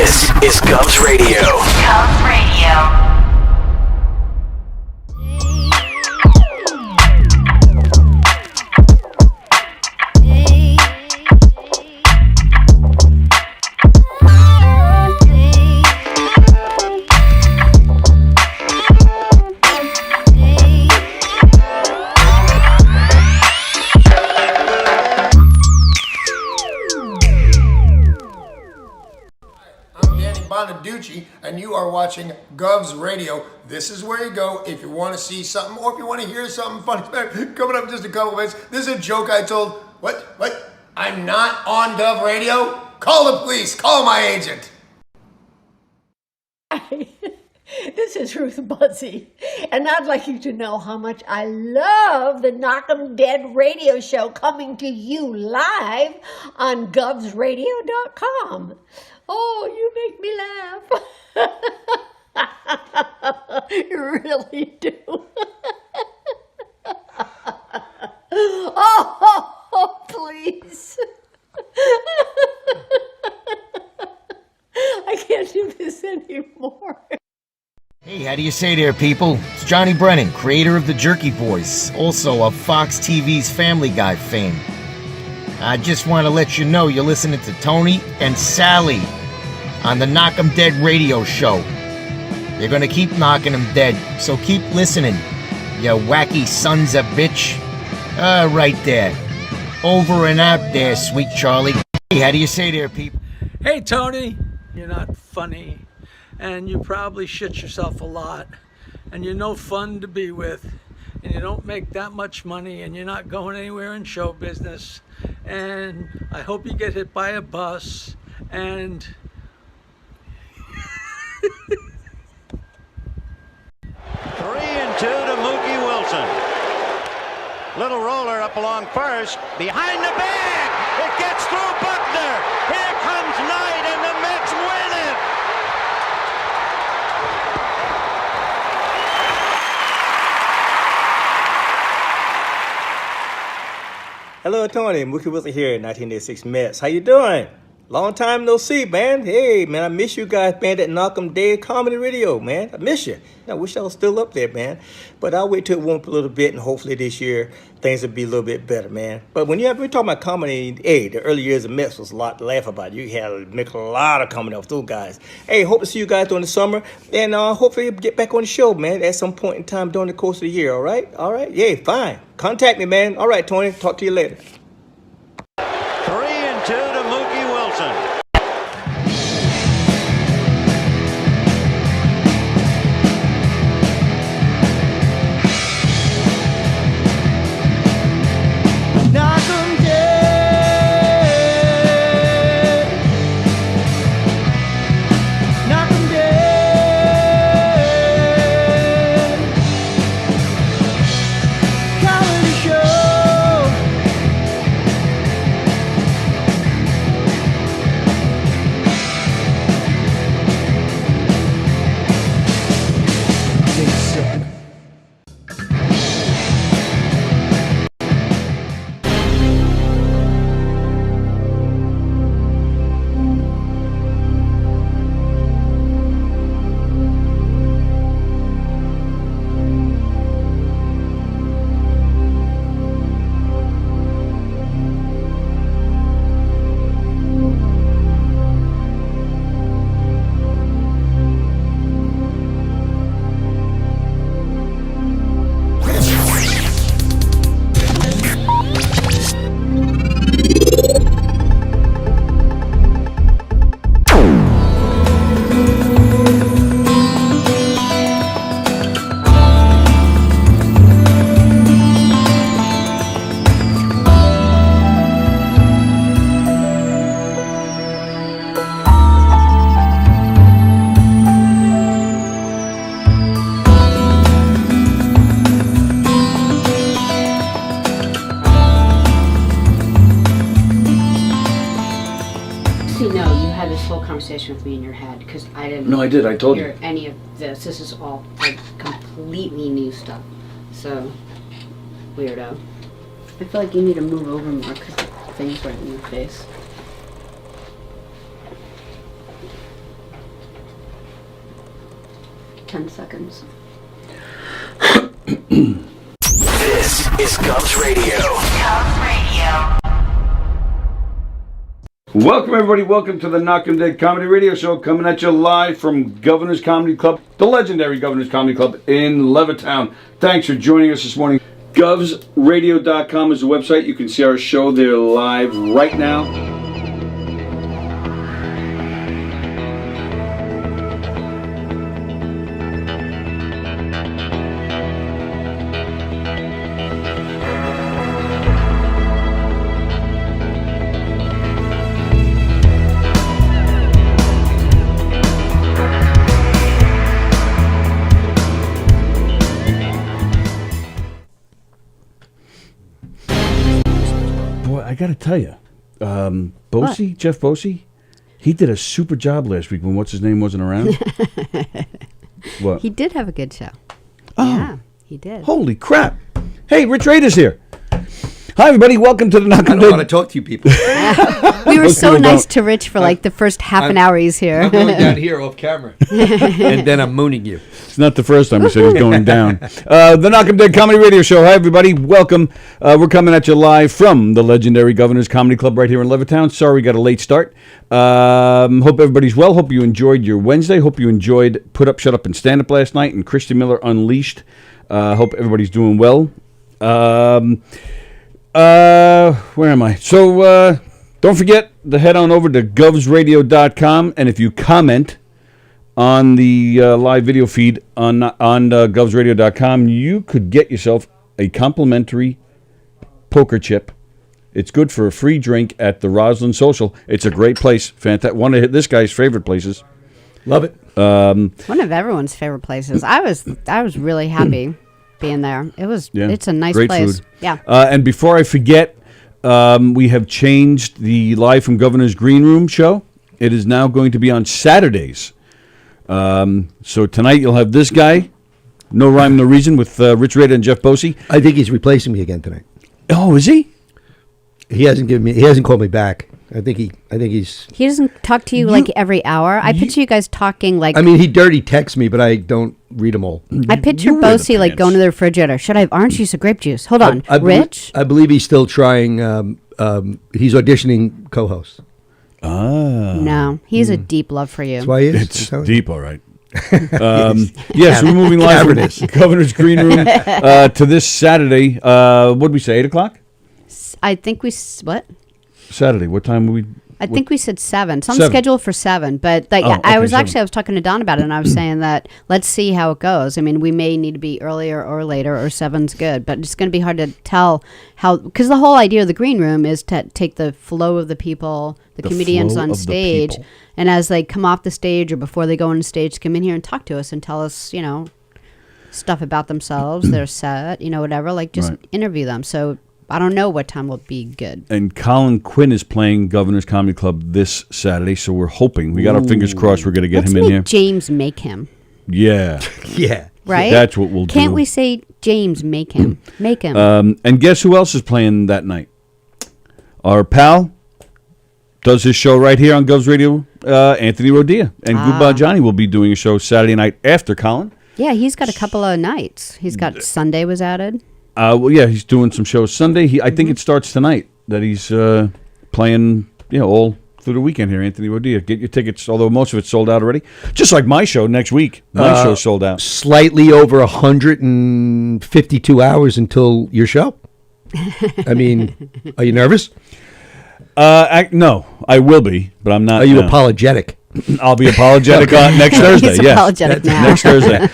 This is Govs Radio. Govs Radio. And you are watching Govs Radio. This is where you go if you want to see something or if you want to hear something funny. Coming up in just a couple minutes. This is a joke I told. What? I'm not on Gov Radio? Call the police. Call my agent. Hi, this is Ruth Buzzy, and I'd like you to know how much I love the Knockem Dead radio show coming to you live on govsradio.com. Oh, you make me laugh. You really do. Oh, please. I can't do this anymore. Hey, how do you say there, people? It's Johnny Brennan, creator of the Jerky Boys, also of Fox TV's Family Guy fame. I just want to let you know you're listening to Tony and Sallie on the Knockem Dead radio show. They're gonna keep knocking them dead, so keep listening, you wacky sons of bitch. Right there. Over and out there, sweet Charlie. Hey, how do you say there, people? Hey, Tony, you're not funny, and you probably shit yourself a lot, and you're no fun to be with, and you don't make that much money, and you're not going anywhere in show business, and I hope you get hit by a bus, and 3-2 to Mookie Wilson. Little roller up along first, behind the bag. It gets through Buckner. Here comes Knight, and the Mets win it. Hello, Tony. Mookie Wilson here, 1986 Mets. How you doing? Long time no see, man. Hey, man, I miss you guys, man, that Knockem Dead Comedy Radio, man. I miss you. I wish I was still up there, man. But I'll wait till it warms up a little bit, and hopefully this year things will be a little bit better, man. But when we're talking about comedy, hey, the early years of Mets was a lot to laugh about. You had to make a lot of comedy off those guys. Hey, hope to see you guys during the summer, and hopefully get back on the show, man, at some point in time during the course of the year, all right? All right? Yeah, fine. Contact me, man. All right, Tony. Talk to you later. 3-2 to Mookie Wilson. Knockem dead. Knockem dead. Comedy show. conversation with me in your head because I didn't. No, I did. I told hear you. any of this. This is all like completely new stuff. So weirdo. I feel like you need to move over more because things right in your face. 10 seconds. This is Govs Radio. Govs Radio. Welcome, everybody. Welcome to the Knockem Dead Comedy Radio Show, coming at you live from Governor's Comedy Club, the legendary Governor's Comedy Club in Levittown. Thanks for joining us this morning. GovsRadio.com is the website. You can see our show there live right now. I got to tell you, Bosey, Jeff Bosey, he did a super job last week when what's-his-name wasn't around. What? He did have a good show. Oh. Yeah, he did. Holy crap. Hey, Rich Rader's here. Hi, everybody. Welcome to the Knockem Dead. I don't want to talk to you people. We were so nice to Rich for like the first half an hour he's here. I'm going down here off camera. And then I'm mooning you. It's not the first time he said he's going down. The Knockem Dead Comedy Radio Show. Hi, everybody. Welcome. We're coming at you live from the legendary Governor's Comedy Club right here in Levittown. Sorry we got a late start. Hope everybody's well. Hope you enjoyed your Wednesday. Hope you enjoyed Put Up, Shut Up, and Stand Up last night and Christian Miller Unleashed. Hope everybody's doing well. Where am I? So, don't forget to head on over to govsradio.com, and if you comment on the live video feed on govsradio.com, you could get yourself a complimentary poker chip. It's good for a free drink at the Roslyn Social. It's a great place. Fantastic. One of this guy's favorite places. Love it. One of everyone's favorite places. I was really happy being there. It's a nice great place. Food. Yeah. And before I forget, we have changed the Live from Governor's Green Room show. It is now going to be on Saturdays. So tonight you'll have this guy, No Rhyme, No Reason, with Rich Rader and Jeff Bosey. I think he's replacing me again tonight. Oh, is he? He hasn't called me back. I think he's. He doesn't talk to you like every hour. I picture you guys talking like. I mean, he dirty texts me, but I don't read them all. I picture Bosey like going to the refrigerator. Should I have orange juice or grape juice? Hold on, Rich. I believe he's still trying. He's auditioning co-host. No, he has a deep love for you. That's why he is. It's deep, all right. Yes, we're moving live from Governor's Green Room to this Saturday. What did we say, 8 o'clock? I think what? Saturday. What time were we? I think we said 7. So I'm 7. scheduled for 7. But like, okay, I was 7. I was talking to Don about it, and I was saying that let's see how it goes. I mean, we may need to be earlier or later, or 7's good. But it's going to be hard to tell how, because the whole idea of the green room is to take the flow of the people, the comedians on stage, and as they come off the stage or before they go on stage, come in here and talk to us and tell us, stuff about themselves, their set, whatever. Like just interview them. So. I don't know what time will be good. And Colin Quinn is playing Governor's Comedy Club this Saturday, so we're hoping. We got our fingers crossed we're going to get him in here. James make him. Yeah. Yeah. Right? That's what we'll do. Can't we say James make him? Make him. And guess who else is playing that night? Our pal does his show right here on Govs Radio, Anthony Rodia. And Goodbye Johnny will be doing a show Saturday night after Colin. Yeah, he's got a couple of nights. He's got Sunday was added. Well, yeah, he's doing some shows Sunday. I think it starts tonight that he's playing, all through the weekend here, Anthony Rodia. Get your tickets, although most of it's sold out already. Just like my show next week. My show's sold out. Slightly over 152 hours until your show. I mean, are you nervous? No, I will be, but I'm not. Are you apologetic? I'll be apologetic on next Thursday. He's apologetic now. Next Thursday.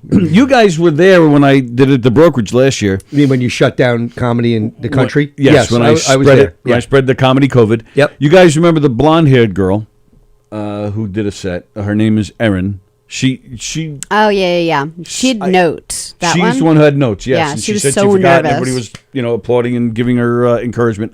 You guys were there when I did it at the brokerage last year. You mean when you shut down comedy in the country? Yes, when I was there. When I spread the comedy COVID. Yep. You guys remember the blonde-haired girl who did a set? Her name is Erin. She. Oh yeah. She had notes. That she's one. the one who had notes. Yes. Yeah, and she was said so she forgot. nervous. Everybody was applauding and giving her encouragement.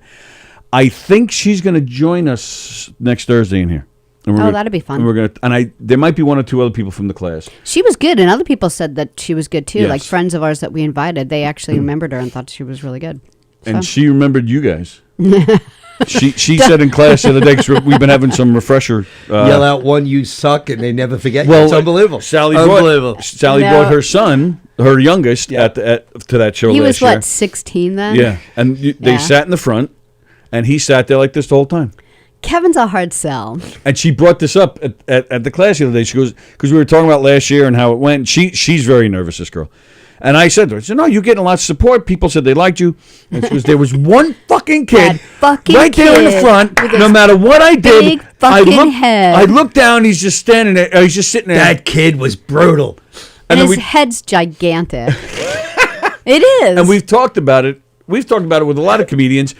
I think she's going to join us next Thursday in here. That'd be fun. And we're gonna, there might be one or two other people from the class. She was good, and other people said that she was good too. Yes. Like friends of ours that we invited, they actually remembered her and thought she was really good. And she remembered you guys. She said in class the other day, because we've been having some refresher. Yell out one, you suck, and they never forget. Well, It's unbelievable. Sally unbelievable. brought her son, her youngest, to that show He last was, year. 16 then? Yeah, and they sat in the front, and he sat there like this the whole time. Kevin's a hard sell. And she brought this up at the class the other day. She goes, because we were talking about last year and how it went. She's very nervous, this girl. And I said to her, no, you're getting a lot of support. People said they liked you. And she goes, there was one fucking kid right there in the front. No matter what I did, I looked down. He's just standing there. He's just sitting there. That kid was brutal. And his head's gigantic. It is. And we've talked about it. We've talked about it with a lot of comedians.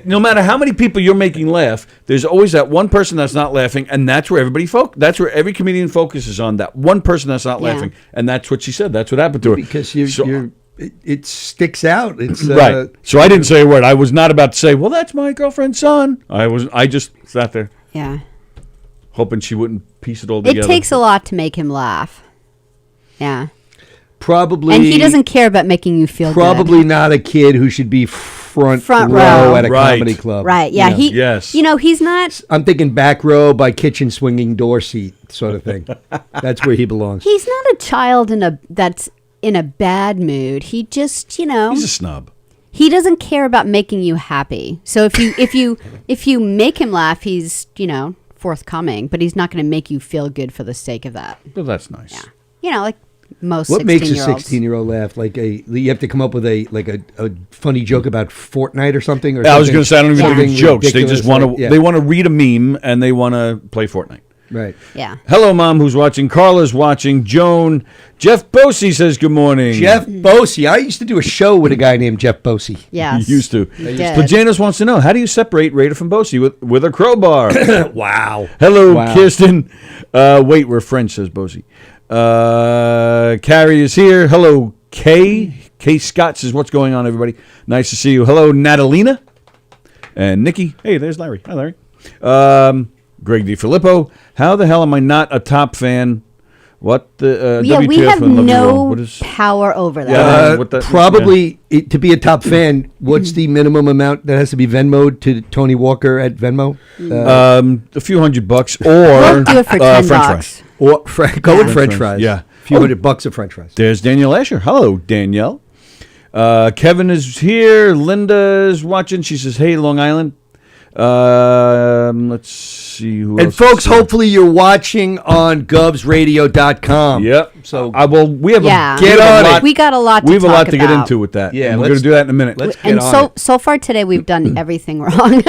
No matter how many people you're making laugh, there's always that one person that's not laughing, and that's where that's where every comedian focuses on, that one person that's not laughing, and that's what she said. That's what happened to her. Because it sticks out. It's right. So I didn't say a word. I was not about to say, well, that's my girlfriend's son. I just sat there. Yeah. Hoping she wouldn't piece it all together. It takes a lot to make him laugh. Yeah. Probably. And he doesn't care about making you feel probably good. not a kid who should be front row at a comedy club. Right. Yeah. You know, he's not. I'm thinking back row by kitchen swinging door seat sort of thing. That's where he belongs. He's not a child that's in a bad mood. He just, he's a snob. He doesn't care about making you happy. So if you make him laugh, he's, forthcoming, but he's not going to make you feel good for the sake of that. Well, that's nice. Yeah. Like most what makes a 16-year-olds. 16-year-old laugh? You have to come up with a funny joke about Fortnite or something. I was going to say, I don't even do jokes. They just want to. Yeah. They want to read a meme and they want to play Fortnite. Right. Yeah. Hello, Mom, who's watching. Carla's watching. Joan. Jeff Bosey says good morning. Jeff Bosey. I used to do a show with a guy named Jeff Bosey. Yes. You used to. But Janice wants to know, how do you separate Raider from Bosey with a crowbar? Wow. Hello, Kirsten. Wait, we're friends, says Bosey. Carrie is here. Hello, Kay. Kay Scott says, what's going on, everybody? Nice to see you. Hello, Natalina. And Nikki. Hey, there's Larry. Hi, Larry. Greg DiFilippo. How the hell am I not a top fan? What the we WTF have and Love You no All? What is, power over that. Probably to be a top fan. What's the minimum amount that has to be Venmo'd to Tony Walker at Venmo? a few $100 or We'll do it for $10. French fries. Or go with French fries. Yeah, a few $100 of French fries. There's Danielle Asher. Hello, Danielle. Kevin is here. Linda is watching. She says, "Hey, Long Island." Let's see who and else folks, is here. hopefully you're watching on govsradio.com. Yep. So we have get on it. We got a lot. We have to a lot talk to get about. into with that. Yeah, and we're going to do that in a minute. Let's get on it. So far today, we've done everything wrong.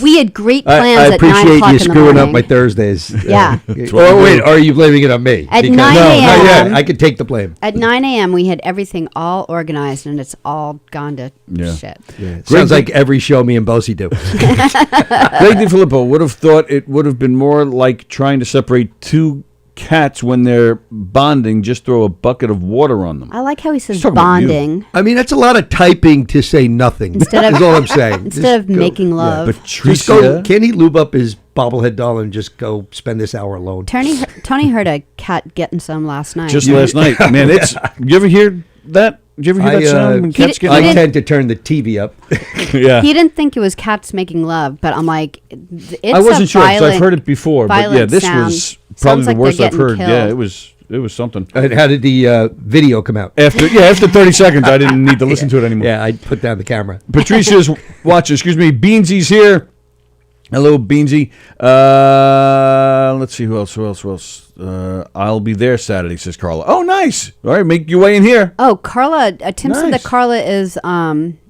We had great plans I at 9 appreciate o'clock you in the screwing up morning. my Thursdays. Yeah. Oh wait, are you blaming it on me? At Because- 9 No, not a.m. yet. I could take the blame. At 9 a.m., we had everything all organized, and it's all gone to shit. Yeah. Sounds like every show me and Bosey do. Greg DiFilippo would have thought it would have been more like trying to separate two cats when they're bonding. Just throw a bucket of water on them. I like how he says talking about you. bonding I mean, that's a lot of typing to say nothing. Instead of- is all I'm saying. instead of making love. Just go, can he lube up his bobblehead doll and just go spend this hour alone? Tony heard a cat getting some last night. Just last night, man. It's you ever hear that? Did you ever hear that sound when cats get? I tend to turn the TV up. Yeah. He didn't think it was cats making love, but I'm like, it's I wasn't sure because violent, I've heard it before, but yeah, violent this sound. was probably Sounds the like worst they're I've heard. getting Yeah, killed. it was something. And how did the video come out? After 30 seconds, I didn't need to listen to it anymore. Yeah, I put down the camera. Patricia's watching. Excuse me. Beansy's here. Hello, Beansy. Let's see who else. I'll be there Saturday, says Carla. Oh, nice. All right, make your way in here. Oh, Carla. Tim said that Nice. Carla is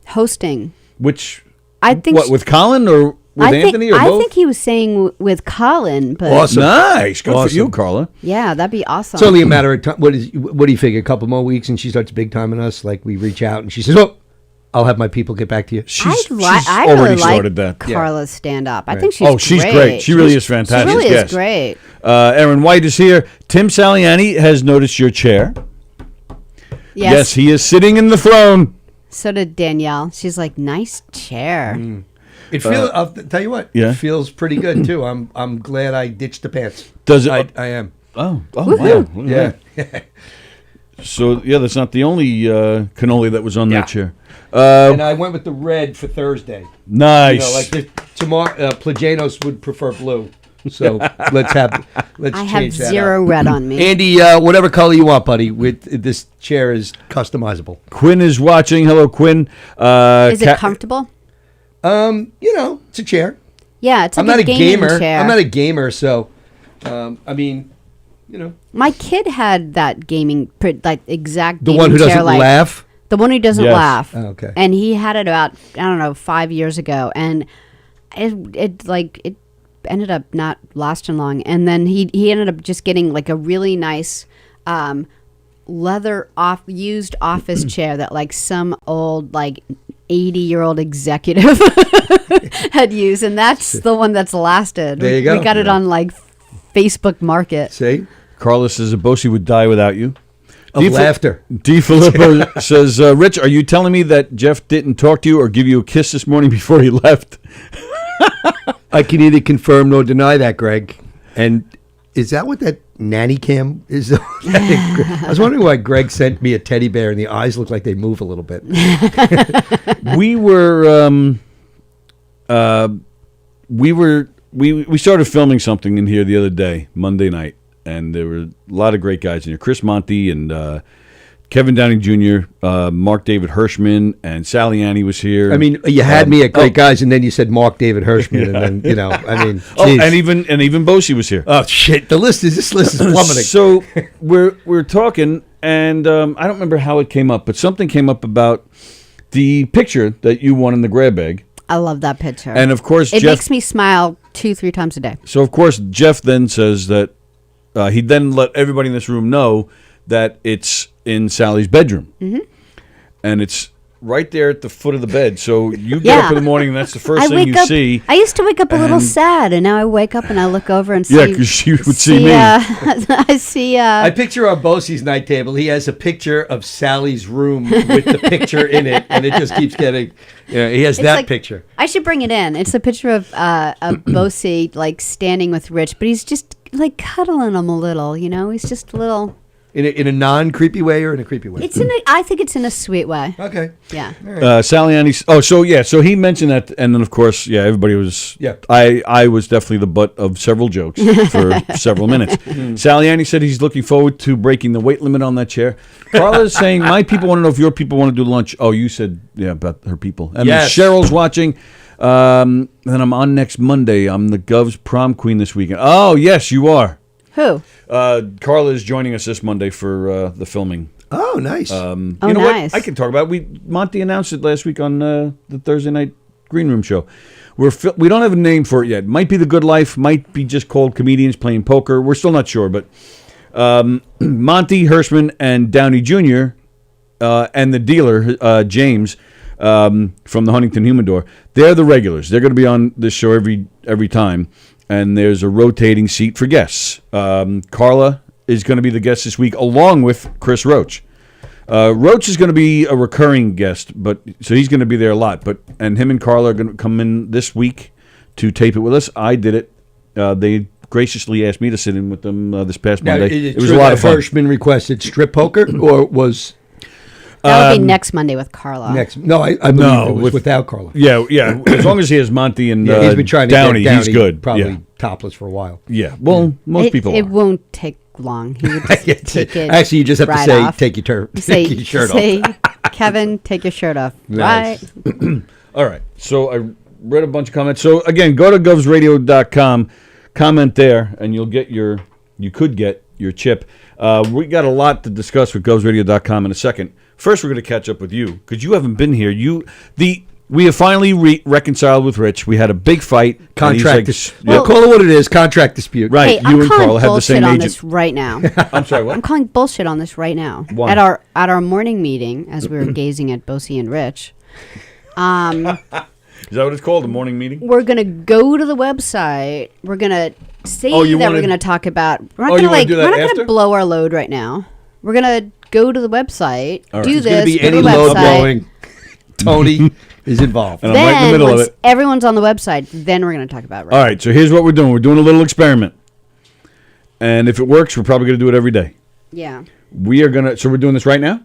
hosting. Which? I think What, with Colin or with Anthony or I both? think he was saying with Colin, but Awesome. Nice. Good for Awesome. you, Carla. yeah, that'd be awesome. It's only a matter of time. What do you figure? A couple more weeks and she starts big timing us. Like we reach out and she says, "Oh, I'll have my people get back to you." I already really started like that. Carla's stand-up. I Right. think she's She's great. She really is fantastic. She really Yes. is great. Aaron White is here. Tim Saliani has noticed your chair. Yes, he is sitting in the throne. So did Danielle. She's like, nice chair. It feels. I'll tell you what. Yeah? It feels pretty good too. I'm glad I ditched the pants. Does it? I am. Oh, Woohoo. wow. Yeah. So yeah, that's not the only cannoli that was on that chair. And I went with the red for Thursday. Nice. You know, like tomorrow, Plagianos would prefer blue. So let's I have change that zero up. red on me. Andy, whatever color you want, buddy. With this chair is customizable. Quinn is watching. Hello, Quinn. Is it comfortable? You know, it's a chair. Yeah, it's like I'm not a gaming gamer. chair. I'm not a gamer, so I mean, you know. My kid had that gaming, like exact The gaming one who chair, doesn't like, laugh? The one who doesn't Yes. laugh. Oh, okay. And he had it about, I don't know, 5 years ago, and it ended up not lasting long. And then he ended up just getting like a really nice leather used office chair that like some old like 80-year-old executive had used, and that's the one that's lasted. There you go. We got it on like Facebook Market. See? Carlos says Bosi would die without you. Of laughter. D. Filippo says, Rich, are you telling me that Jeff didn't talk to you or give you a kiss this morning before he left? I can neither confirm nor deny that, Greg. And is that what that nanny cam is? I was wondering why Greg sent me a teddy bear and the eyes look like they move a little bit. We started filming something in here the other day, Monday night, and there were a lot of great guys in here. Chris Monty and Kevin Downey Jr., Mark David Hirschman, and Sallie Annie was here. I mean, you had me at great guys, and then you said Mark David Hirschman, and then, you know, I mean, geez. and even Bosi was here. Oh shit! This list is plummeting. So we're talking, and I don't remember how it came up, but something came up about the picture that you won in the grab bag. I love that picture. And of course, it Jeff makes me smile 2-3 times a day. So of course, Jeff then says that he then let everybody in this room know that it's in Sally's bedroom, and it's right there at the foot of the bed. So you get up in the morning, and that's the first thing you see. I used to wake up a little sad, and now I wake up and I look over and see. Yeah, because you would see me. I see. I picture on Bosie's night table, he has a picture of Sally's room with the picture in it, and it just keeps getting. Yeah, he has It's that like- picture. I should bring it in. It's a picture of Bosie like standing with Rich, but he's just like cuddling him a little. You know, he's just a little. In a non-creepy way or in a creepy way? I think it's in a sweet way. Okay. Yeah. Sallie Annie. Oh, so he mentioned that, and then of course, everybody was. Yeah. I was definitely the butt of several jokes for several minutes. Sallie Annie said he's looking forward to breaking the weight limit on that chair. Carla is saying my people want to know if your people want to do lunch. Oh, you said about her people. And Yes. Cheryl's watching. Then I'm on next Monday. I'm the Gov's prom queen this weekend. Oh yes, you are. Who? Carla is joining us this Monday for the filming. Oh, nice. You know nice. what? I can talk about it. Monty announced it last week on the Thursday night Green Room show. We don't have a name for it yet. Might be The Good Life. Might be just called Comedians Playing Poker. We're still not sure, but Monty, Hirschman, and Downey Jr. And the dealer James from the Huntington Humidor. They're the regulars. They're going to be on this show every time. And there's a rotating seat for guests. Carla is going to be the guest this week, along with Chris Roach. Roach is going to be a recurring guest, so he's going to be there a lot. And him and Carla are going to come in this week to tape it with us. I did it. They graciously asked me to sit in with them this past Monday. It was a lot of fun. Hirschman requested strip poker, or was That would be next Monday with Carla. No, I believe it was without Carla. Yeah. As long as he has Monty and he's been trying to Downey, get Downey, he's good. Probably topless for a while. Yeah. Well, most people It are. won't take long. He would just take it. Actually, you just have right to say, off. take your shirt say, off. Kevin, take your shirt off. Nice. Right. All right. So I read a bunch of comments. So again, go to govsradio.com, comment there, and you could get your chip. We got a lot to discuss with govsradio.com in a second. First, we're going to catch up with you because you haven't been here. We have finally reconciled with Rich. We had a big fight. Contract dispute. Well, call it what it is. Contract dispute. Right. Hey, you I'm and calling Carla have the same bullshit on agent. this right now. I'm sorry. What? I'm calling bullshit on this right now. Why? At our morning meeting, as we were gazing at Bosie and Rich, Is that what it's called? A morning meeting? we're gonna go to the website. We're gonna say Oh, you that wanna- we're gonna talk about. We're Oh, not you gonna wanna do that we're not after? gonna blow our load right now. We're gonna go to the website, All right. do There's There's going this, to be go to any the low website. blowing. Tony is involved. And I'm right in the middle of once it. everyone's on the website, then we're gonna talk about it. All right. So here's what we're doing. We're doing a little experiment. And if it works, we're probably going to do it every day. Yeah. we are gonna. So we're doing this right now.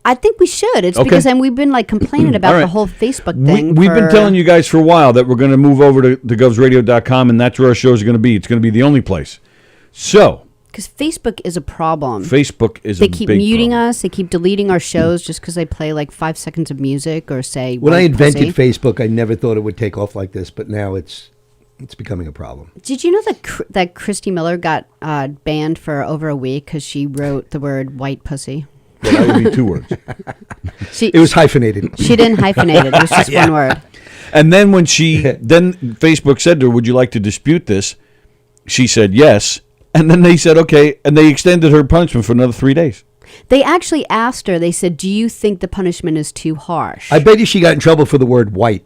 I think we should. It's Okay. because we've been like complaining about All right. the whole Facebook thing. We've been telling you guys for a while that we're going to move over to govsradio.com, and that's where our shows are going to be. It's going to be the only place. So, because Facebook is a problem. Facebook is They a keep big muting problem. us. They keep deleting our shows just because they play like 5 seconds of music or say. When I white invented pussy. Facebook, I never thought it would take off like this, but now it's becoming a problem. Did you know that Christy Miller got banned for over a week because she wrote the word white pussy? Well, that would be 2 words. It was hyphenated. She didn't hyphenate it. It was just one word. And then when then Facebook said to her, "Would you like to dispute this?" She said yes. And then they said okay, and they extended her punishment for another 3 days. They actually asked her. They said, "Do you think the punishment is too harsh?" I bet you she got in trouble for the word white.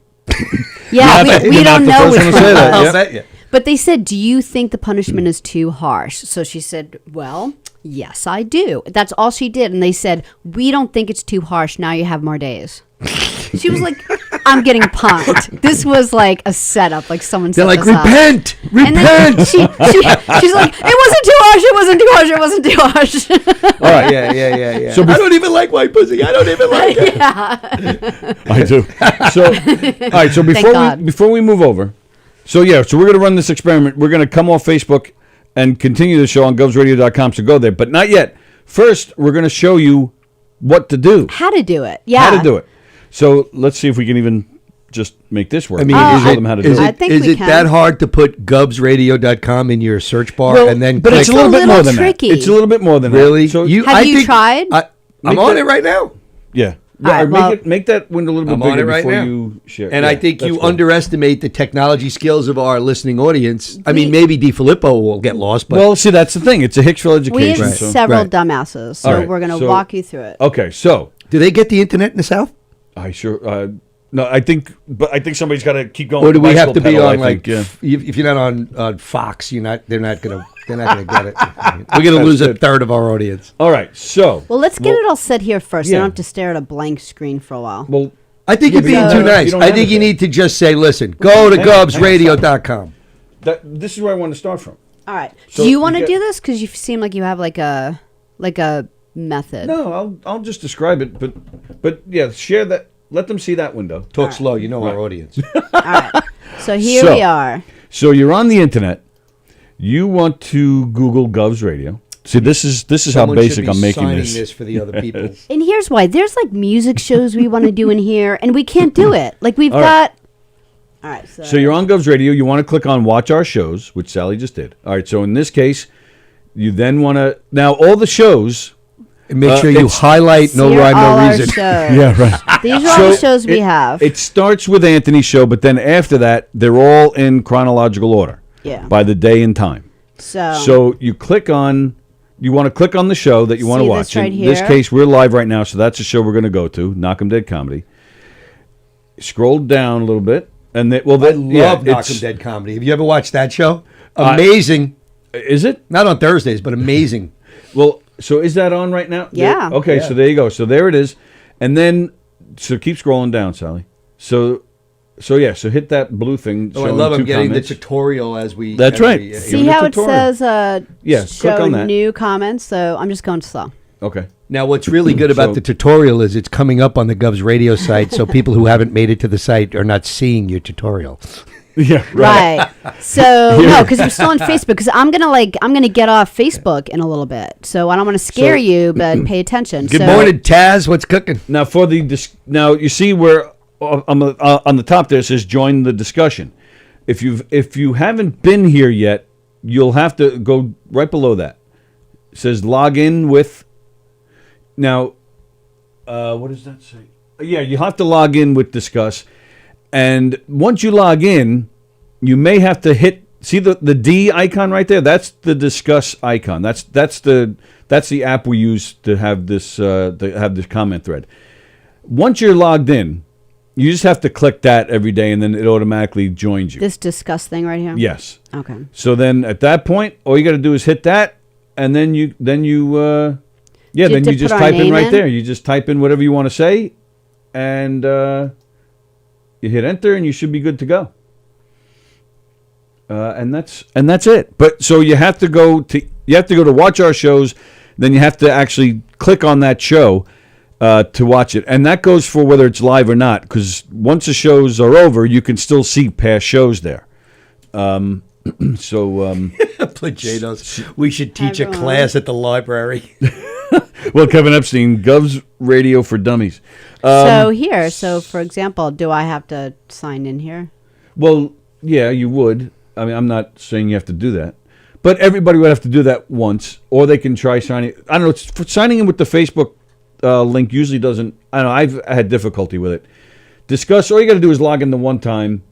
Yeah, we don't know which one it was. I'll bet you. But they said, "Do you think the punishment is too harsh?" So she said, "Well, yes, I do." That's all she did. And they said, "We don't think it's too harsh. Now you have more days." She was like, "I'm getting punked." This was like a setup, like someone They're set like, this up. repent, And then repent. she's like, "It wasn't too harsh. It wasn't too harsh. It wasn't too harsh." All right. Yeah. So I don't even like white pussy. I don't even like it. I do. So, all right. So before we move over, so we're going to run this experiment. We're going to come off Facebook and continue the show on govsradio.com. So go there, but not yet. First, we're going to show you what to do. How to do it? Yeah. How to do it. So let's see if we can even just make this work. I mean, show them how to do it. is it that hard to put govsradio.com in your search bar Well, and then but click? it's a little bit more than tricky. that. It's a little bit more than Really? that. So Have you tried? I'm Make on that- it right now. Yeah. All right, well- make that window a little bit I'm bigger on it right before now. you share. And Yeah, I think that's you good. underestimate the technology skills of our listening audience. I mean, maybe DiFilippo will get lost, but Well, see, that's the thing. It's a Hicksville We education. have so- several Right. dumbasses, so All right, we're going to so- walk you through it. Okay, so do they get the internet in the South? I sure. No, I think somebody's got to keep going. Or with do the we have to bicycle be pedal, on I like think, yeah. if you're not on Fox, they're not gonna get it. We're gonna lose a good. third of our audience. All right, so Well, let's get it all set here first. So yeah. you don't have to stare at a blank screen for a while. well, I think Yeah, you're but being you too don't have- nice. you don't I have think it you there. need to just say, listen, go to govsradio.com. this is where I want to start from. All right. So do you you want to get- do this? Because you seem like you have like a method. No, I'll just describe it, but yeah, share that. Let them see that window. Talk slow, you know our audience. All right. So here So- we are. So you're on the internet. You want to Google Govs Radio. See, this is how Someone should basic be I'm making signing this. for the other people. And here's why. There's like music shows we want to do in here, and we can't do it. Like we've All right. got. All right. So you're on Govs Radio. You want to click on Watch Our Shows, which Sallie just did. All right. So in this case, you then want to now all the shows. And make sure you it's- highlight no Here are rhyme, all no our reason. shows. Yeah, right. These are all the shows we have. It starts with Anthony's show, but then after that, they're all in chronological order. Yeah. By the day and time. So you click on. You want to click on the show that you want to See watch. this right In this here? case, we're live right now, so that's the show we're going to go to. Knockem Dead Comedy. Scroll down a little bit, and I love Knockem Dead Comedy. Have you ever watched that show? Amazing. Is it? Not on Thursdays, but amazing. Well, so is that on right now? Yeah. Okay, Yeah. so there you go. So there it is. And then, so keep scrolling down, Sallie. So hit that blue thing. Oh, I showing love two I'm getting comments. the tutorial as we. That's as right. we, See the how it tutorial. says Yeah, click show on that. new comments? So I'm just going slow. Okay. Now, what's really good about So- the tutorial is it's coming up on the Govs Radio site, so people who haven't made it to the site are not seeing your tutorial. Yeah, Right. So no, because we're still on Facebook. Because I'm gonna get off Facebook in a little bit. So I don't want to scare you, but pay attention. Good so, morning, Taz. What's cooking? Now for the now you see where on the top there it says join the discussion. If you haven't been here yet, you'll have to go right below that. It says log in with. Now, what does that say? Yeah, you have to log in with Discuss, and once you log in, you may have to hit. See the D icon right there? That's the Discuss icon. That's the app we use to have this comment thread. Once you're logged in, you just have to click that every day, and then it automatically joins you. this discuss thing right here. Yes. Okay. So then at that point, all you got to do is hit that, and then you you have to just put our type in name right in? there. You just type in whatever you want to say, and you hit enter, and you should be good to go. And that's it. But so you have to go to watch our shows, then you have to actually click on that show to watch it. And that goes for whether it's live or not, because once the shows are over, you can still see past shows there. Plagiatos. We should teach a class at the library. Well, Kevin Epstein, Gov's Radio for Dummies. So for example, do I have to sign in here? Well, yeah, you would. I mean, I'm not saying you have to do that. But everybody would have to do that once, or they can try signing. I don't know. Signing in with the Facebook link usually doesn't. I don't know. I've had difficulty with it. Discuss. All you got to do is log in the one time,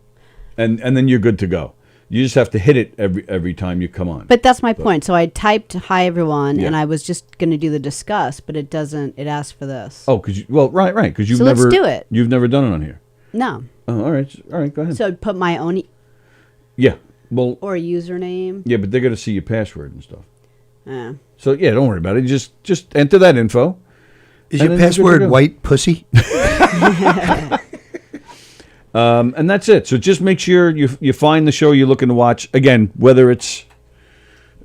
and then you're good to go. You just have to hit it every time you come on. But that's my point. So I typed "Hi everyone," and I was just going to do the discuss, but it doesn't. It asks for this. Oh, right, because you've never. Let's do it. You've never done it on here. No. Oh, all right, go ahead. So I'd put my own. Yeah. Well. Or a username. Yeah, but they're going to see your password and stuff. Yeah. So yeah, don't worry about it. Just enter that info. Is your password white pussy? And that's it. So just make sure you find the show you're looking to watch. Again, whether it's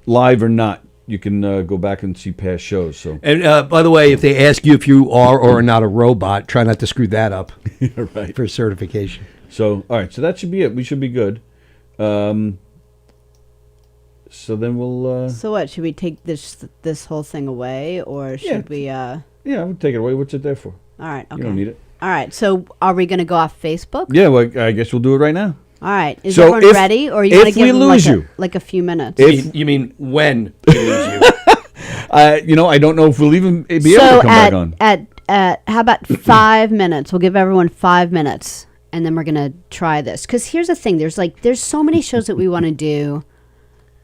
live or not, you can go back and see past shows. So. And by the way, if they ask you if you are or are not a robot, try not to screw that up. Right. For certification. So all right, so that should be it. We should be good. So then we'll. So what? Should we take this whole thing away, or should we? Yeah, we'll take it away. What's it there for? All right. Okay. You don't need it. All right. So are we going to go off Facebook? Yeah. Well, I guess we'll do it right now. All right. Is So everyone ready, or you want to give them like a few minutes? You mean when we lose you? I don't know if we'll even be able to come back on. At how about 5 minutes? We'll give everyone 5 minutes, and then we're gonna try this. Because here's the thing: there's so many shows that we want to do,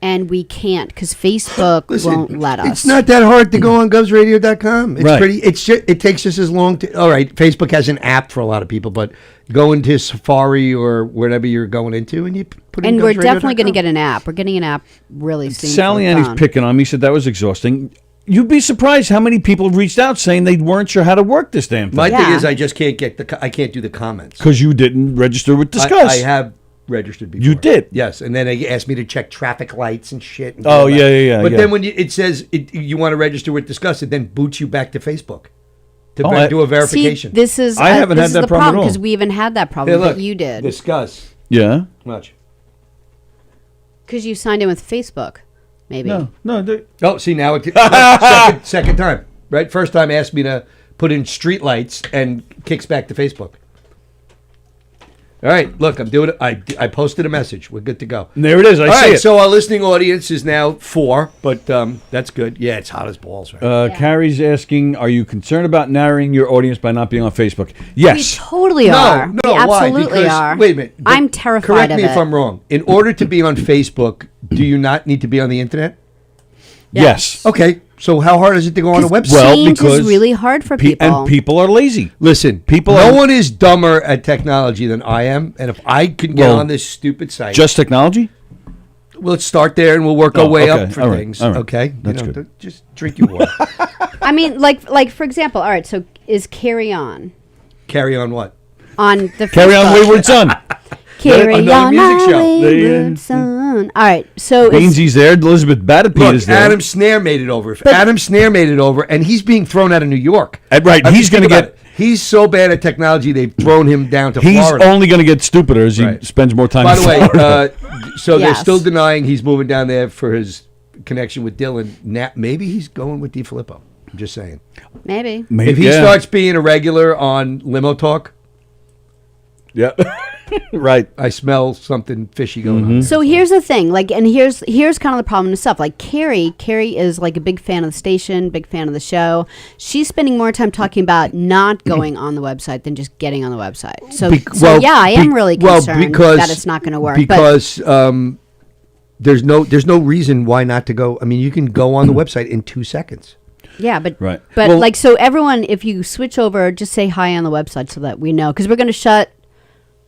and we can't because Facebook won't let us. It's not that hard to go on govsradio.com. It's Right. pretty. It takes just as long to. All right, Facebook has an app for a lot of people, but go into Safari or wherever you're going into, and you put in. And we're definitely going to govsradio.com. get an app. We're getting an app really soon. Sally for the Annie's phone. picking on me. Said that was exhausting. You'd be surprised how many people reached out saying they weren't sure how to work this damn thing. My thing is, I just can't get I can't do the comments because you didn't register with Discuss. I have registered before. You did, yes, and then they asked me to check traffic lights and shit. And Oh, all that. yeah. But then when it says you want to register with Discuss, it then boots you back to Facebook to Oh, do a verification. See, this is I haven't this had is that the problem at all. because we even had that problem Hey, look, that you did Discuss. Yeah. Watch. because you signed in with Facebook. Maybe. No. Oh, see now it second time. Right, first time asked me to put in street lights and kicks back to Facebook. All right, look, I'm doing it. I posted a message. We're good to go. And there it is. I All see right, it. so our listening audience is now 4, but that's good. Yeah, it's hot as balls, right? Carrie's asking, are you concerned about narrowing your audience by not being on Facebook? Yes. We totally are. No, we why? absolutely Because, are. wait a minute. I'm terrified Correct of me it. if I'm wrong. In order to be on Facebook, do you not need to be on the internet? Yes. Okay, so how hard is it to go on a website? Well, Change because is really hard for people. And people are lazy. Listen, no one is dumber at technology than I am, and if I could get on this stupid site, Just technology? we'll start there and we'll work our way up for All right. things. All right. Okay, That's good. Just drink your water. I mean, like for example, all right. So is Carry On Carry on what? on the Carry on, Facebook? Wayward Son. Carry Another on, music my show. wayward son. All right. So is, Beansy's there. Elizabeth Batterpeed is Look, there. Adam Snare made it over. Adam Snare made it over, and he's being thrown out of New York. Right. I mean, He's going to think about get. it. He's so bad at technology, they've thrown him down to He's Florida. only going to get stupider as he Right. spends more time By in the way, Florida. so they're Yes. still denying he's moving down there for his connection with Dylan. Maybe he's going with DiFilippo. I'm just saying. maybe. Maybe, If he starts being a regular on Limo Talk, Yeah. Right. I smell something fishy going on. So here's the thing, like, and here's kind of the problem and stuff. Like Carrie is like a big fan of the station, big fan of the show. She's spending more time talking about not going on the website than just getting on the website. So, yeah, I am really concerned that it's not going to work. Because there's no reason why not to go. I mean, you can go on the website in 2 seconds. Yeah, but Right. but Well- like, so everyone, if you switch over, just say hi on the website so that we know, because we're going to shut,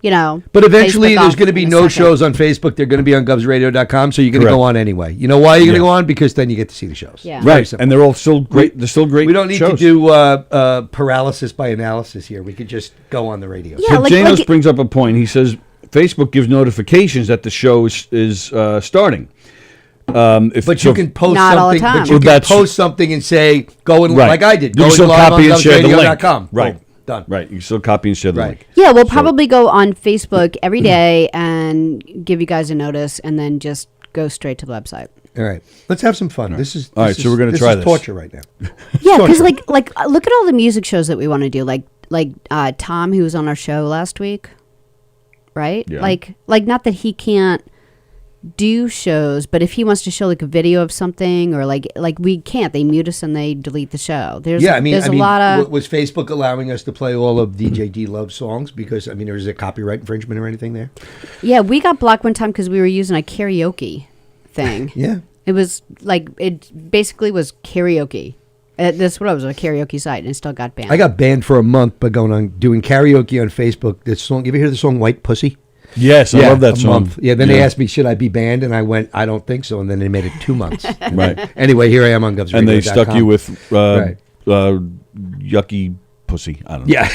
But eventually, Facebook there's off going to be in a no second. shows on Facebook. They're going to be on govsradio.com, so you're going to Correct. go on anyway. You know why you're going to Yeah. go on? Because then you get to see the shows. Yeah. Very Right. simple. And they're all still great. They're still great. We don't need shows. to do paralysis by analysis here. We could just go on the radio. Yeah, So like- Janos like- brings up a point. He says Facebook gives notifications that the show is starting. But you can post Not all the something. time. But you Well, can that's- post something and say, go and Right. like I did. You Go can still live copy on and share the link. GovsRadio.com. Right. Boom. Done. Right. You can still copy and share the Right. link. Yeah, we'll probably go on Facebook every day and give you guys a notice, and then just go straight to the website. All right. Let's have some fun. This is All right, so we're gonna try this. torture right now. Yeah, because like look at all the music shows that we want to do. Like Tom, who was on our show last week, right? Yeah. Like not that he can't do shows, but if he wants to show like a video of something, or like we can't, they mute us and they delete the show. There's Yeah, I mean, there's a lot of was Facebook allowing us to play all of DJ D Love songs? Because I mean, there was a copyright infringement or anything there? yeah. We got blocked one time because we were using a karaoke thing. Yeah. It was like it basically was karaoke. That's what it was, a karaoke site, and it still got banned. I got banned for a month by doing karaoke on Facebook. This song, you ever hear the song "White Pussy"? Yes, I love that a song. month. Yeah. Then they asked me, should I be banned? And I went, I don't think so. And then they made it 2 months. Right. Anyway, here I am on GovsRadio.com. And they stuck you with Right. yucky pussy. I don't know. Yeah.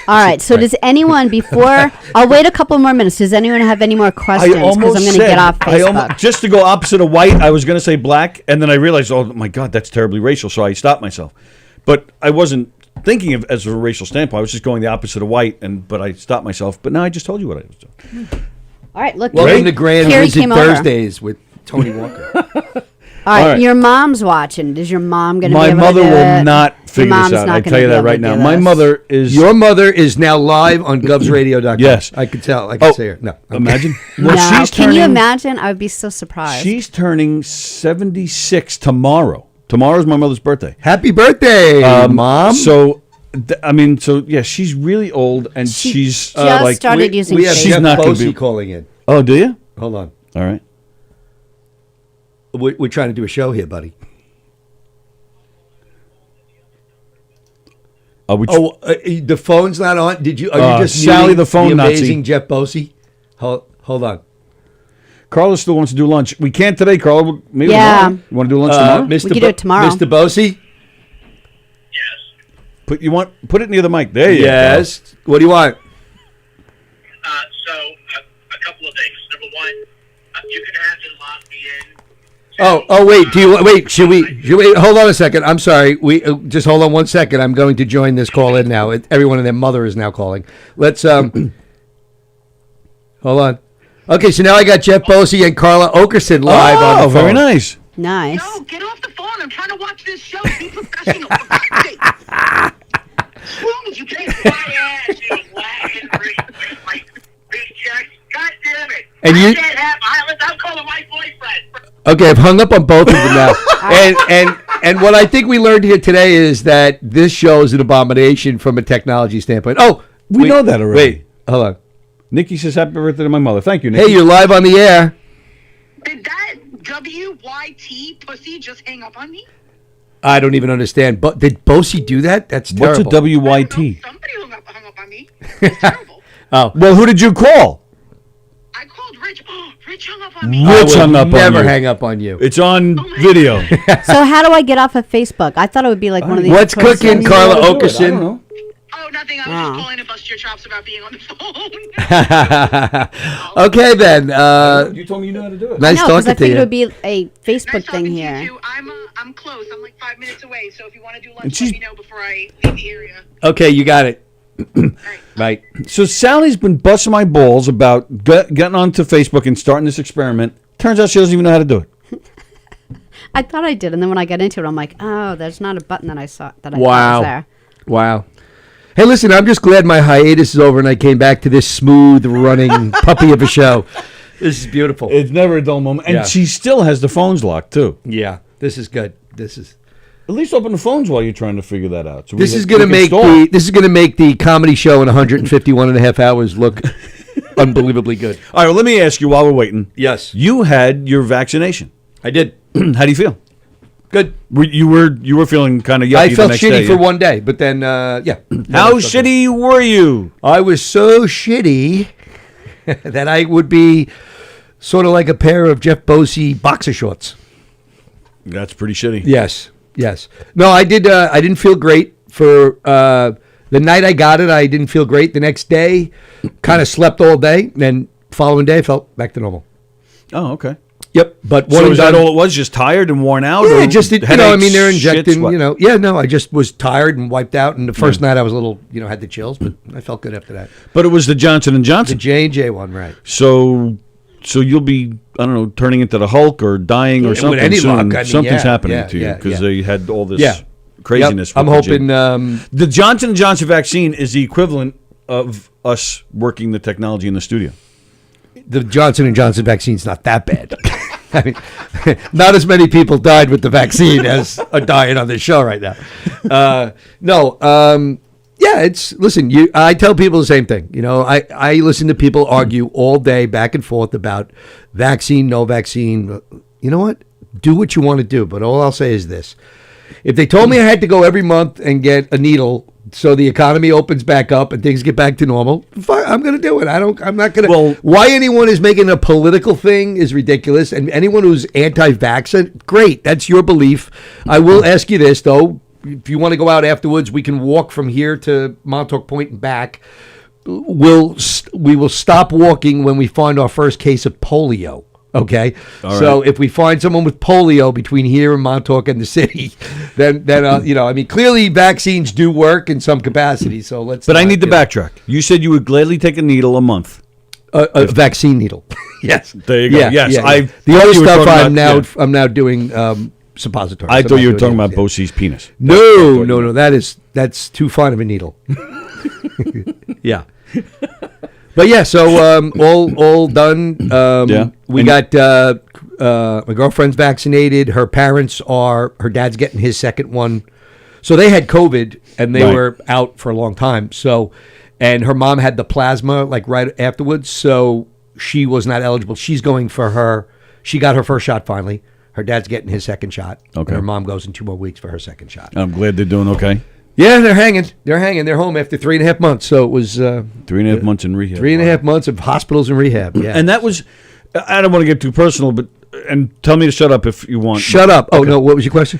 All right. So does anyone before? I'll wait a couple more minutes. Does anyone have any more questions? Because I'm going to get off Facebook. Just to go opposite of white, I was going to say black, and then I realized, oh my God, that's terribly racial. So I stopped myself. But I wasn't thinking of as a racial standpoint. I was just going the opposite of white, but I stopped myself. But now I just told you what I was doing. All right. Look. Welcome to Grand Carrie Visit came over. Thursdays with Tony Walker. All right, right. Your mom's watching. Is your mom going to be My able mother to do will it? not Your figure mom's this out. not I gonna tell you be that able right to now. do My this. mother is. Your mother is now live on GovsRadio.com. Yes. I could tell. I can see her. No. Okay. Imagine. No. Well, Can you imagine? I would be so surprised. She's turning 76 tomorrow. Tomorrow's my mother's birthday. Happy birthday, Mom. So, yeah, she's really old, and she's just like started using we have she's Jeff not gonna Bosey be calling in. Oh, do you? Hold on. All right. We're trying to do a show here, buddy. The phone's not on. Are you just Sally, muting the phone the Nazi. amazing Jeff Bosey? Hold on. Carla still wants to do lunch. We can't today, Carla. Maybe Yeah. tomorrow. You want to do lunch tomorrow? Mr. We can do it tomorrow. Mr. Bosey? Put it near the mic. There you Yes. What do you want? So, a couple of things. Number one, you can have to lock me in. Oh, wait. Should we hold on a second? I'm sorry. We just hold on 1 second. I'm going to join this call in now. Everyone and their mother is now calling. Let's hold on. Okay, so now I got Jeff Bosey and Carla Okerson live on the phone. very nice. Nice. No, get off the phone. I'm trying to watch this show. Be professional. For God's sake. What's wrong with you? Get my ass, you wagon, like, big check. God damn it. And you- I can't have, I'm calling my boyfriend. Okay, I've hung up on both of them now. and what I think we learned here today is that this show is an abomination from a technology standpoint. Oh, We know that already. Wait, hold on. Nikki says happy birthday to my mother. Thank you, Nikki. Hey, you're live on the air. Did that WYT pussy just hang up on me? I don't even understand. But did Bosey do that? That's What's terrible. a WYT? Somebody hung up on me. It's terrible. Oh, Well, who did you call? I called Rich. Rich hung up on me. I Rich will hung up on never you. hang up on you. It's on video. So how do I get off of Facebook? I thought it would be like one of these. What's choices. cooking, Carla I don't Okerson? know. Oh, nothing. I was Oh. just calling to bust your chops about being on the phone. Okay, then. You told me you know how to do it. Nice No, because I talking to figured it you. would be a Facebook Nice thing talking to here. you too. I'm close. I'm like 5 minutes away. So if you want to do And lunch, she's- let me know before I leave the area. Okay, you got it. Right. So Sally's been busting my balls about getting onto Facebook and starting this experiment. Turns out she doesn't even know how to do it. I thought I did, and then when I got into it, I'm like, oh, there's not a button that I saw that I thought Wow. was there. Wow. Hey, listen, I'm just glad my hiatus is over and I came back to this smooth running puppy of a show. This is beautiful. It's never a dull moment. And Yeah. she still has the phones locked, too. Yeah, this is good. This is At least open the phones while you're trying to figure that out. So this is going to make the comedy show in 151 and a half hours look unbelievably good. All right, well, let me ask you while we're waiting. Yes. You had your vaccination. I did. How do you feel? Good. You were feeling kind of yucky I the felt next shitty day, for yeah? one day, but then yeah. How shitty were you? I was so shitty that I would be sort of like a pair of Jeff Bosey boxer shorts. That's pretty shitty. Yes. Yes. No, I did. I didn't feel great for the night I got it. I didn't feel great. The next day, kind of slept all day. Then following day, I felt back to normal. Oh, okay. Yep, but one So and is that done. all it was? Just tired and worn out? Yeah, or just they're headaches, injecting. shits, what? No, I just was tired and wiped out. And the first night I was a little, had the chills, but I felt good after that. But it was the Johnson and The Johnson. J&J one, right? So you'll be, I don't know, turning into the Hulk or dying or With something any soon. luck, I mean, Something's happening yeah, to you yeah, because yeah. they had all this Yeah. craziness. Yep, I'm with the hoping. the Johnson and Johnson vaccine is the equivalent of us working the technology in the studio. The Johnson and Johnson vaccine's not that bad. I mean, not as many people died with the vaccine as are dying on this show right now. Listen. I tell people the same thing. I listen to people argue all day back and forth about vaccine, no vaccine. You know what? Do what you want to do. But all I'll say is this: if they told me I had to go every month and get a needle so the economy opens back up and things get back to normal, fine, I'm going to do it. I'm not going to. Well, why anyone is making a political thing is ridiculous. And anyone who's anti-vaccine, great. That's your belief. I will ask you this, though. If you want to go out afterwards, we can walk from here to Montauk Point and back. We will stop walking when we find our first case of polio. Okay, so if we find someone with polio between here and Montauk and the city, then clearly vaccines do work in some capacity. So let's. But I need to backtrack. You said you would gladly take a needle a month. A vaccine needle. Yes. There you go. Yes, the other stuff I'm now doing suppositories. I thought you were talking about Bosie's penis. No. That's too fine of a needle. Yeah. But yeah, so all done. We got my girlfriend's vaccinated. Her dad's getting his second one. So they had COVID and they were out for a long time. So, and her mom had the plasma like right afterwards. So she was not eligible. She's going for she got her first shot finally. Her dad's getting his second shot. Okay. Her mom goes in 2 more weeks for her second shot. I'm glad they're doing okay. Yeah, they're hanging. They're home after 3.5 months. So it was 3.5 months in rehab. 3.5 months of hospitals and rehab. Yeah, and that was. I don't want to get too personal, but tell me to shut up if you want. Shut up. Oh no, what was your question?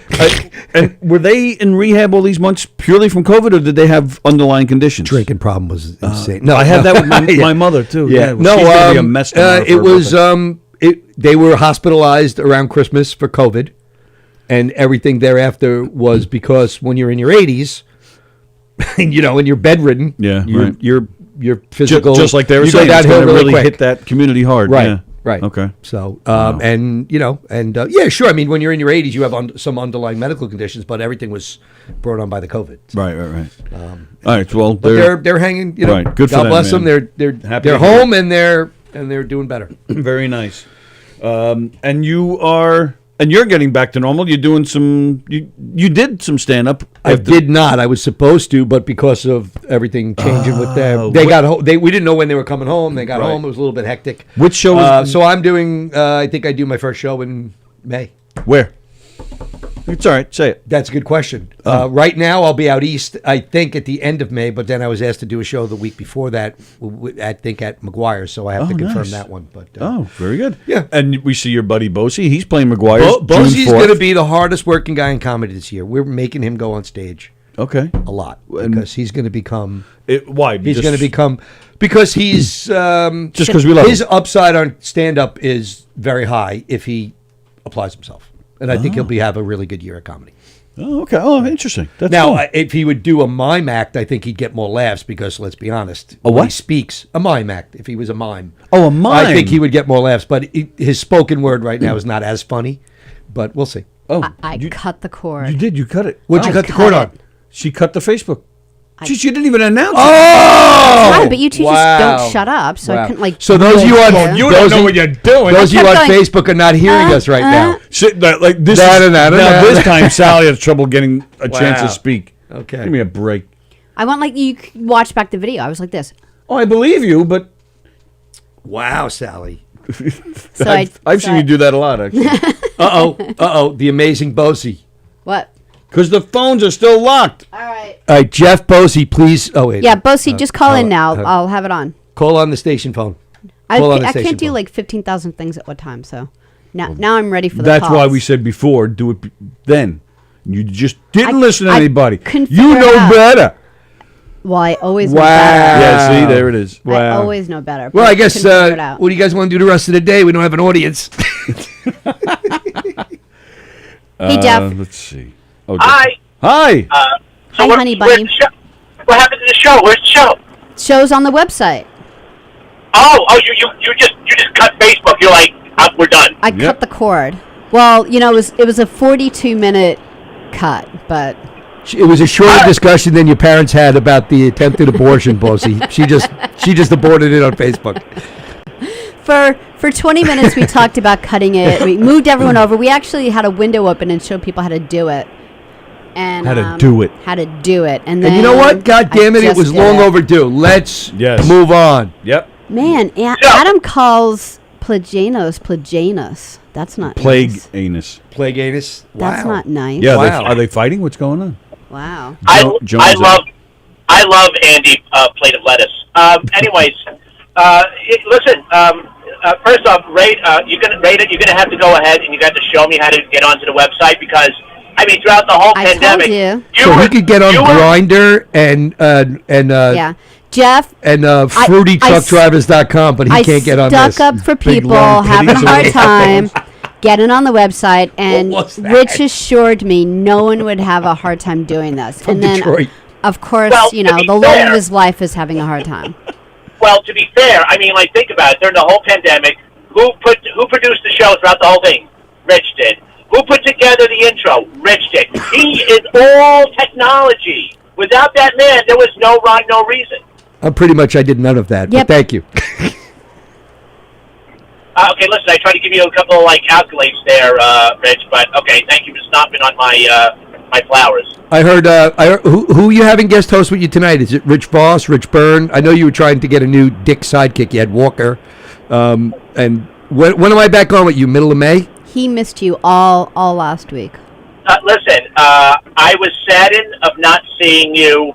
And were they in rehab all these months purely from COVID, or did they have underlying conditions? Drinking problem was insane. No, I had that with my mother too. Yeah, no, she's gonna be a mess tomorrow it was they were hospitalized around Christmas for COVID. And everything thereafter was because when you're in your 80s, and you're bedridden, your physical just like they were saying, it's going to really quick. hit that community hard, right? Yeah. Right. Okay. So sure. I mean, when you're in your 80s, you have some underlying medical conditions, but everything was brought on by the COVID. So, right. All right. Well, but they're hanging. Right. Good for God them, bless man. them. They're home and they're doing better. Very nice. And you're getting back to normal. You're doing some. You did some stand up. I did not. I was supposed to, but because of everything changing with them, they got home. We didn't know when they were coming home. They got home. It was a little bit hectic. Which show? So I'm doing. I think I do my first show in May. Where? It's all right. Say it. That's a good question. Right now, I'll be out east. I think at the end of May, but then I was asked to do a show the week before that. I think at McGuire's, so I have to confirm that one. But very good. Yeah, and we see your buddy Bosie. He's playing McGuire's. Bosie's going to be the hardest working guy in comedy this year. We're making him go on stage. Okay, a lot because he's going to become. Why? He's going to become because he's just because we love his him. upside on stand up is very high if he applies himself. And I think he'll have a really good year at comedy. Oh, okay. Oh, interesting. That's now, cool. If he would do a mime act, I think he'd get more laughs because, let's be honest, what? when he speaks, a mime act, if he was a mime. Oh, a mime. I think he would get more laughs, but his spoken word right now is not as funny, but we'll see. Oh, I cut the cord. You did. You cut it. What'd you cut the cord on? She cut the Facebook. She didn't even announce it. Oh! Right, but you two just don't shut up, so I couldn't So those of you on you don't know what you're doing. Those of you on Facebook are not hearing us right now. This time Sally has trouble getting a chance to speak. Okay, give me a break. I want you watch back the video. I was like this. Oh, I believe you, but wow, Sally. I've seen you do that a lot, actually. Uh-oh, the amazing Bosie. What? Because the phones are still locked. All right. All right, Jeff Bosie, please. Oh, wait. Yeah, Bosie, just call in now. I'll have it on. Call on the station phone. I can't do like 15,000 things at one time, so now I'm ready for the That's calls. why we said before, do it then. You just didn't listen to I anybody. couldn't You figure know it out. better. Well, I always know Wow. better. Yeah, see, there it is. I Wow. always know better. Well, but I guess, couldn't figure it out. what do you guys want to do the rest of the day? We don't have an audience. Hey, Jeff. Let's see. Oh, Hi. Hi. Hi, honey where's bunny. the show? What happened to the show? Where's the show? Show's on the website. Oh, you just cut Facebook. You're like, we're done. I cut the cord. Well, you know, it was a 42-minute cut, but It was a shorter discussion than your parents had about the attempted abortion, Bossy. She just aborted it on Facebook. for 20 minutes we talked about cutting it. We moved everyone over. We actually had a window open and showed people how to do it. And How to do it. How to do it. And then And you know what? God damn it, it just was did long it. overdue. Let's Yes. move on. Yep. Man, Adam calls Plagianus. That's not Plague nice. anus. Plague anus? That's not nice. Yeah, Wow. are they fighting? What's going on? Wow. I Jones love Andy plate of lettuce. Anyways, listen. First off, Ray, you're gonna have to go ahead and you got to show me how to get onto the website because I mean throughout the whole pandemic, So he could get on Grindr and Yeah. Jeff, and fruitytruckdrivers.com, but he can't get on this. stuck up for Big, people long having a titties. hard time getting on the website, and was that? Rich assured me no one would have a hard time doing this. From and then, Detroit. of course, Well, you to know, be the love fair- of his life is having a hard time. Well, to be fair, I mean, like think about it. During the whole pandemic, who produced the show throughout the whole thing? Rich did. Who put together the intro? Rich did. He is all technology. Without that man, there was no rhyme, no reason. Pretty much I did none of that, Yep. but thank you. Okay, listen, I tried to give you a couple of, like, accolades there, Rich, but, okay, thank you for stomping on my flowers. I heard who you having guest host with you tonight? Is it Rich Voss, Rich Byrne? I know you were trying to get a new Dick sidekick. You had Walker. And when am I back on with you? Middle of May? He missed you all last week. Listen, I was saddened of not seeing you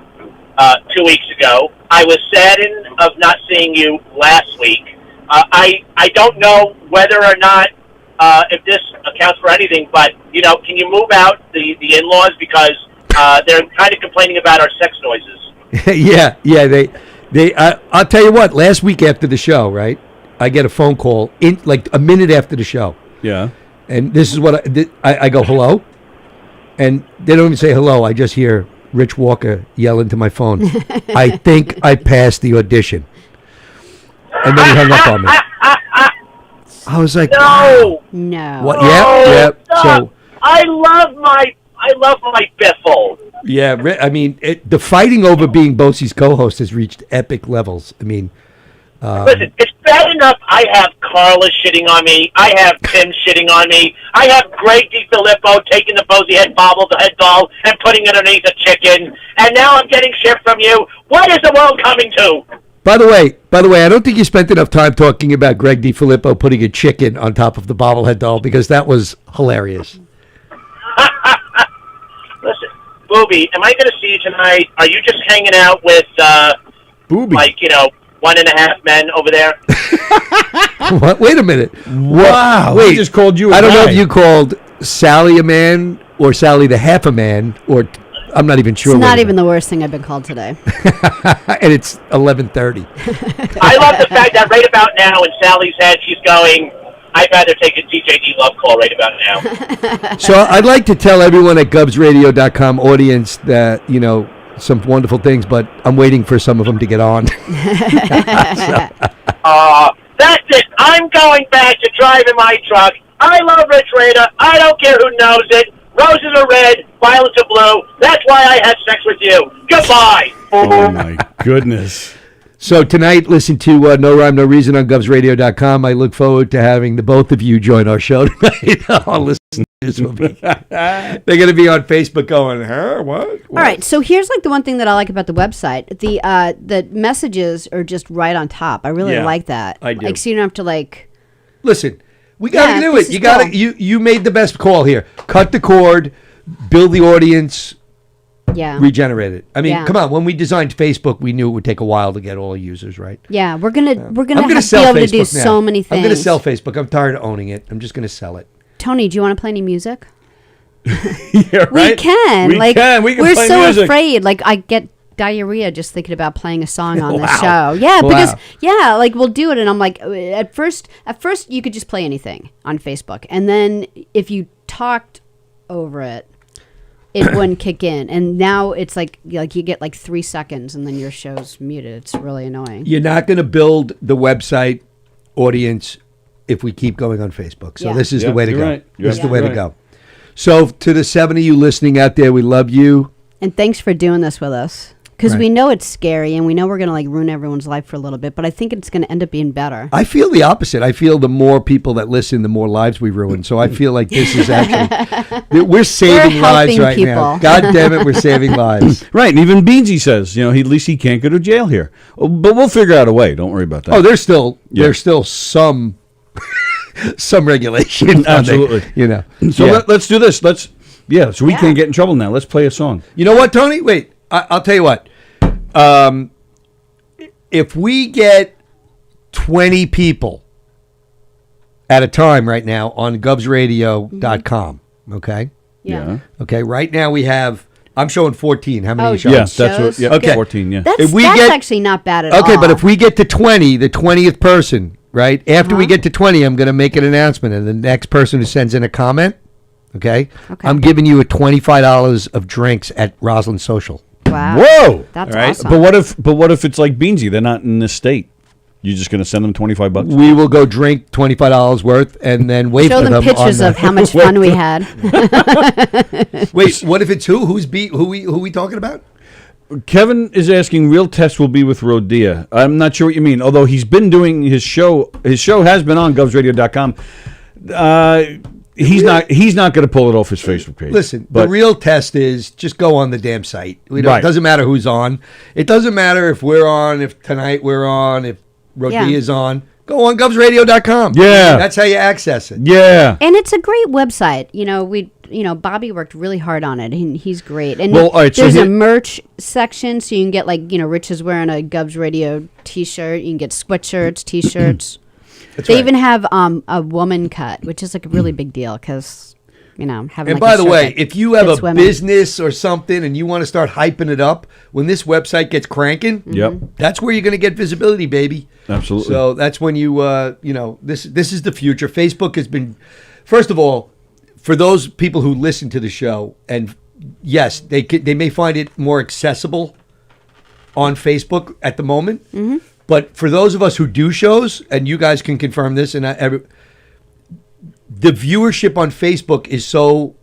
2 weeks ago. I was saddened of not seeing you last week. I don't know whether or not if this accounts for anything, but you know, can you move out the in-laws because they're kind of complaining about our sex noises? yeah. They. I'll tell you what. Last week after the show, right? I get a phone call in like a minute after the show, Yeah. and this is what I go hello, and they don't even say hello. I just hear Rich Walker yell into my phone. I think I passed the audition, and then he hung up on me. I was like, No, No. what? Oh, Yeah. stop. So. I love my biffle. Yeah, I mean, the fighting over being Bosie's co-host has reached epic levels. I mean, Listen, it's bad enough I have Carla shitting on me. I have Tim shitting on me. I have Greg DiFilippo taking the Bosie head doll, and putting it underneath a chicken. And now I'm getting shit from you. What is the world coming to? by the way, I don't think you spent enough time talking about Greg DiFilippo putting a chicken on top of the bobblehead doll because that was hilarious. Listen, Booby, am I going to see you tonight? Are you just hanging out with, Booby. like, you know, 1.5 men over there? What? Wait a minute. Wow. Wait, He just called you a I don't know guy. if you called Sallie a man or Sallie the half a man, or I'm not even sure. It's not what- even the worst thing I've been called today. And it's 11:30. I love the fact that right about now in Sally's head, she's going, I'd rather take a TJD love call right about now. So I'd like to tell everyone at GubsRadio.com audience that, you know, some wonderful things, but I'm waiting for some of them to get on. That's it. I'm going back to driving my truck. I love Rich Raider. I don't care who knows it. Roses are red, violets are blue. That's why I had sex with you. Goodbye. Oh, my goodness. So tonight, listen to No Rhyme, No Reason on GubsRadio.com. I look forward to having the both of you join our show tonight. Our listeners will be. They're going to be on Facebook going, huh? What? All right, so here's like the one thing that I like about the website. The messages are just right on top. I really Yeah, like that. I do. Like, so you don't have to like. Listen, we got to Yeah, do this it. is You got cool. to. You made the best call here. Cut the cord, build the audience, Yeah. regenerate it. I mean, Yeah. come on. When we designed Facebook, we knew it would take a while to get all users, right? Yeah, we're gonna I'm gonna be sell able to Facebook do now. so many things. I'm going to sell Facebook. I'm tired of owning it. I'm just going to sell it. Tony, do you want to play any music? Yeah, We right? can. We like can. We can we're play so music. afraid. Like I get diarrhea just thinking about playing a song on the Wow. show. Yeah, because Wow. like we'll do it, and I'm like, at first you could just play anything on Facebook, and then if you talked over it, it wouldn't kick in. And now it's like you get like 3 seconds, and then your show's muted. It's really annoying. You're not going to build the website audience if we keep going on Facebook. So Yeah. this is the way to you're go. right. This is the You're way to right. go. So to the 7 of you listening out there, we love you. And thanks for doing this with us. Because Right. we know it's scary, and we know we're going to like ruin everyone's life for a little bit, but I think it's going to end up being better. I feel the opposite. I feel the more people that listen, the more lives we ruin. So I feel like this is actually, we're saving lives helping right now. people. God damn it, we're saving lives. Right, and even Beansy says, at least he can't go to jail here. Oh, but we'll figure out a way. Don't worry about that. Oh, there's still some regulation. on Absolutely. there, So Yeah. let's do this. So we can't get in trouble now. Let's play a song. You know what, Tony? Wait, I'll tell you what. If we get 20 people at a time right now on govsradio.com, okay? Yeah. Okay, right now we have, I'm showing 14. How many Oh, you showing? Yes, that's what. Yeah, Okay. 14. Yeah. That's, If we that's get- actually not bad at all. Okay, but if we get to 20, the 20th person, right? After we Uh-huh. get to 20, I'm going to make an announcement. And the next person who sends in a comment, okay? Okay. I'm giving you a $25 of drinks at Roslyn Social. Wow. Whoa! That's All right. awesome. But what if it's like Beansy? They're not in this state. You're just going to send them $25? We will go drink $25 worth and then wait Show for them them pictures on of how much fun we had. Wait, what if it's who? Who's who we talking about? Kevin is asking, real test will be with Rodea. I'm not sure what you mean. Although he's been doing his show. His show has been on govsradio.com. He's not going to pull it off his Facebook page. Listen, but the real test is just go on the damn site. It Right. doesn't matter who's on. It doesn't matter if we're on, if tonight we're on, if Rodea is on. Go on govsradio.com. Yeah. That's how you access it. yeah. And it's a great website. Bobby worked really hard on it, and he's great. And Well, all right, so there's a here- merch section, so you can get Rich is wearing a Govs Radio T-shirt. You can get sweatshirts, T-shirts. They right. even have a woman cut, which is like a really big deal because having. And like, by a the shirt way, that if you have fits a women. business or something and you want to start hyping it up, when this website gets cranking, Yep. that's where you're going to get visibility, baby. Absolutely. So that's when you, this is the future. Facebook has been, first of all, for those people who listen to the show, and yes, they may find it more accessible on Facebook at the moment. Mm-hmm. But for those of us who do shows, and you guys can confirm this, and the viewership on Facebook is so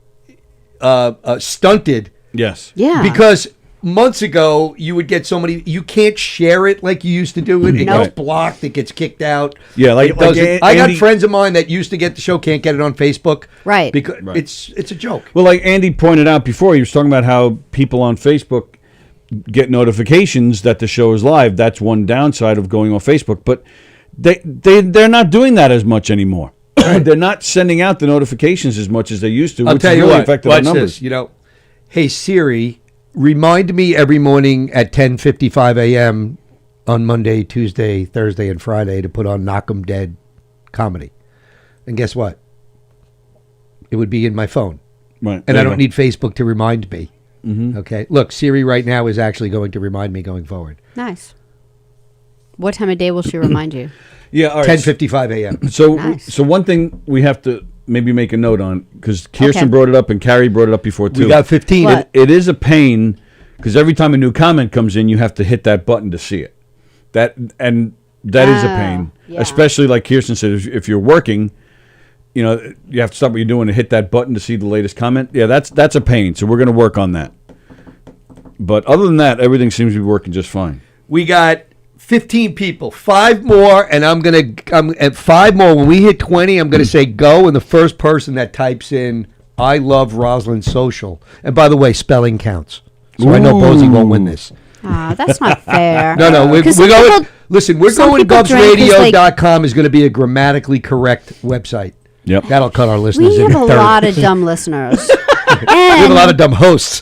stunted. Yes. Yeah. Because months ago, you would get so many. You can't share it like you used to do it. It Nope. gets blocked. It gets kicked out. Yeah, like- It doesn't- like I got Andy- friends of mine that used to get the show, can't get it on Facebook. Right. Because Right. it's a joke. Well, like Andy pointed out before, he was talking about how people on Facebook get notifications that the show is live. That's one downside of going on Facebook. But they're not doing that as much anymore. They're not sending out the notifications as much as they used to, I'll which tell has you really what. affected our Watch numbers. this. Hey Siri, remind me every morning at 10:55 a.m. on Monday, Tuesday, Thursday, and Friday to put on Knockem Dead comedy. And guess what? It would be in my phone. Right. And there I you don't go. need Facebook to remind me. Mhm. Okay. Look, Siri right now is actually going to remind me going forward. Nice. What time of day will she remind you? Yeah, all right. 10:55 a.m. So, Nice. so one thing we have to maybe make a note on, because Kirsten Okay. brought it up and Carrie brought it up before too. We got 15. What? It is a pain because every time a new comment comes in, you have to hit that button to see it. That is a pain, yeah. especially like Kirsten said, if you're working, you have to stop what you're doing and hit that button to see the latest comment. Yeah, that's a pain. So we're going to work on that. But other than that, everything seems to be working just fine. We got 15 people, 5 more, and I'm at 5 more. When we hit 20, I'm gonna say go, and the first person that types in "I love Roslyn Social," and by the way, spelling counts. So I know Bozy won't win this. That's not fair. No, we're 'Cause some going. people- Listen, we're some going. people drink 'cause, like- Govsradio.com is going to be a grammatically correct website. Yep. That'll cut our listeners We in have a third. lot of dumb listeners. We have a lot of dumb hosts.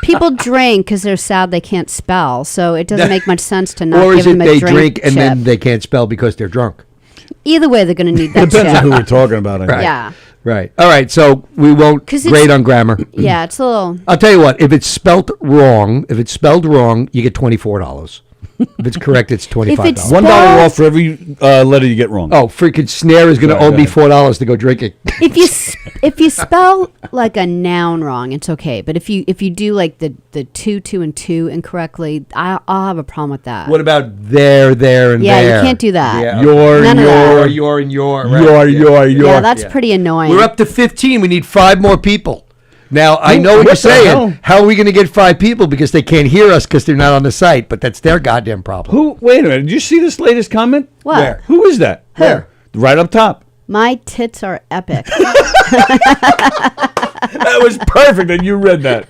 People drink because they're sad they can't spell, so it doesn't make much sense to not Or give is it them a they drink drink and chip. then they can't spell because they're drunk? Either way, they're going to need that Depends on chip. who we're talking about. I think. Right. Yeah. Right. All right. So we won't 'Cause grade it's- on grammar. Yeah, it's a little. I'll tell you what. If it's spelled wrong, you get $24. If it's correct, it's $25. $1 off for every letter you get wrong. Oh, freaking Snare is going to Sorry, owe go me ahead. $4 to go drinking. If you spell like a noun wrong, it's okay. But if you do like the two and two incorrectly, I'll have a problem with that. What about there, and there? Yeah, you can't do that. Yeah. Your, None of that. your, and your. Yeah, that's pretty annoying. We're up to 15. We need 5 more people. Now, I know what what you're the saying. hell? How are we going to get 5 people? Because they can't hear us because they're not on the site, but that's their goddamn problem. Who? Wait a minute. Did you see this latest comment? What? Where? Who is that? Where? Right up top. My tits are epic. That was perfect that you read that.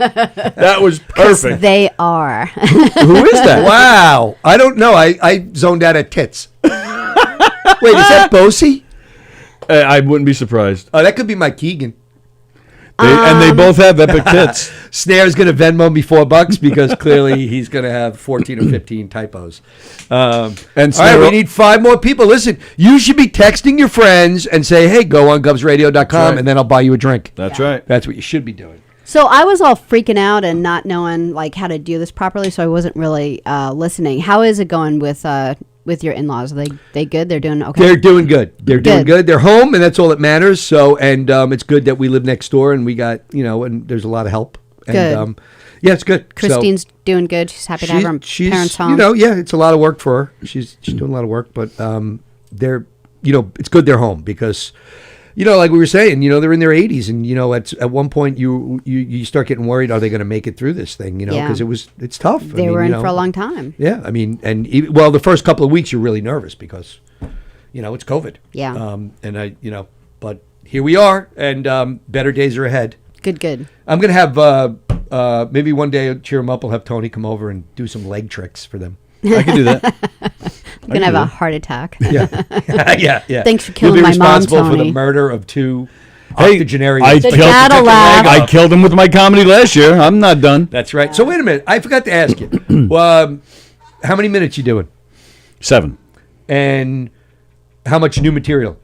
That was perfect. They are. Who is that? Wow. I don't know. I zoned out at tits. Wait, is that Bosie? I wouldn't be surprised. Oh, that could be Mike Keegan. And they both have epic tits. Snare's going to Venmo me $4 because clearly he's going to have 14 or 15 typos. And All right, Snare, we need 5 more people. Listen, you should be texting your friends and say, hey, go on govsradio.com right. and then I'll buy you a drink. That's right. That's what you should be doing. So I was all freaking out and not knowing like how to do this properly, so I wasn't really listening. How is it going with your in-laws? Are they good? They're doing okay? They're doing good. They're doing Good. good. They're home, and that's all that matters. So, and it's good that we live next door, and we got, and there's a lot of help. And, Good. yeah, it's good. Christine's doing good. She's happy to have her parents home. Yeah, it's a lot of work for her. She's doing a lot of work, but they're, it's good they're home because, like we were saying, they're in their 80s, and at one point you start getting worried, are they going to make it through this thing? Yeah. Because it's tough. They were in for a long time. Yeah, I mean, and the first couple of weeks you're really nervous because, it's COVID. Yeah. But here we are, and better days are ahead. Good. I'm gonna have maybe one day cheer them up. I'll have Tony come over and do some leg tricks for them. I can do that. I'm going to have a heart attack. Yeah. Yeah. Thanks for You'll killing be my mom, responsible for the Tony. murder of 2 Hey, octogenarians. I The killed, Cadillac. I killed him with my comedy last year. I'm not done. That's right. So wait a minute. I forgot to ask you. How many minutes you doing? 7. And how much new material?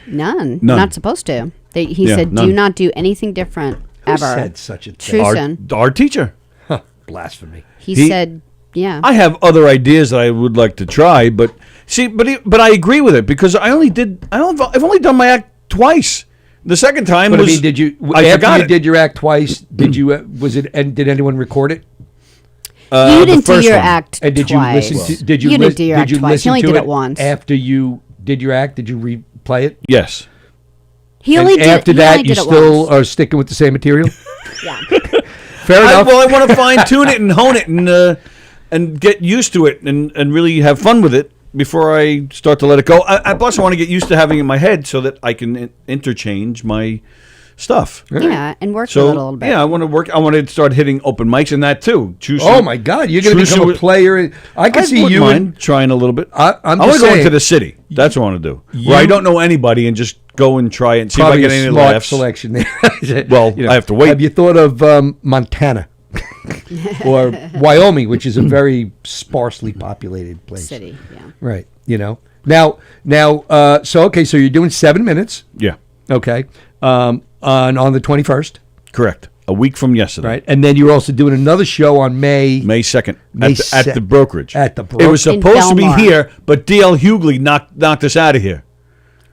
None. None. Not supposed to. He Yeah, said, none. do not do anything different Who ever. said such a thing? Truson. Our teacher. Blasphemy. He He- said, yeah. I have other ideas that I would like to try, but but I agree with it because I've only done my act twice. The second time But was I mean, did you I after forgot you it. did your act twice? Did you and did anyone record it? You the didn't do first your one. act And did twice. you listen to? Did you didn't lis- do your did act you twice. He listen only to did it it once. after you did your act? Did you replay it? Yes. He And only did. after he that, only you did it still once. are sticking with the same material. Yeah. Fair enough. I want to fine tune it and hone it and get used to it and really have fun with it before I start to let it go. I plus I want to get used to having it in my head so that I can interchange my stuff. Yeah, and work So with it a little bit. yeah, I want to work. I want to start hitting open mics and that too. Oh my God, you're going to become a player. I can see wouldn't you mind trying a little bit. I'm I want just to go saying, into the city. That's what I want to do. Where I don't know anybody and just go and try it and see if I probably get a any smart laughs. selection there. Well, I have to wait. Have you thought of Montana or Wyoming, which is a very sparsely populated place? City, yeah. Right. Now, so okay, so you're doing 7 minutes. Yeah. Okay. On the 21st. Correct. A week from yesterday. Right. And then you're also doing another show on May 2nd May at the 2nd. brokerage. At the It was In supposed to be Belmar. here, but D.L. Hughley knocked us out of here.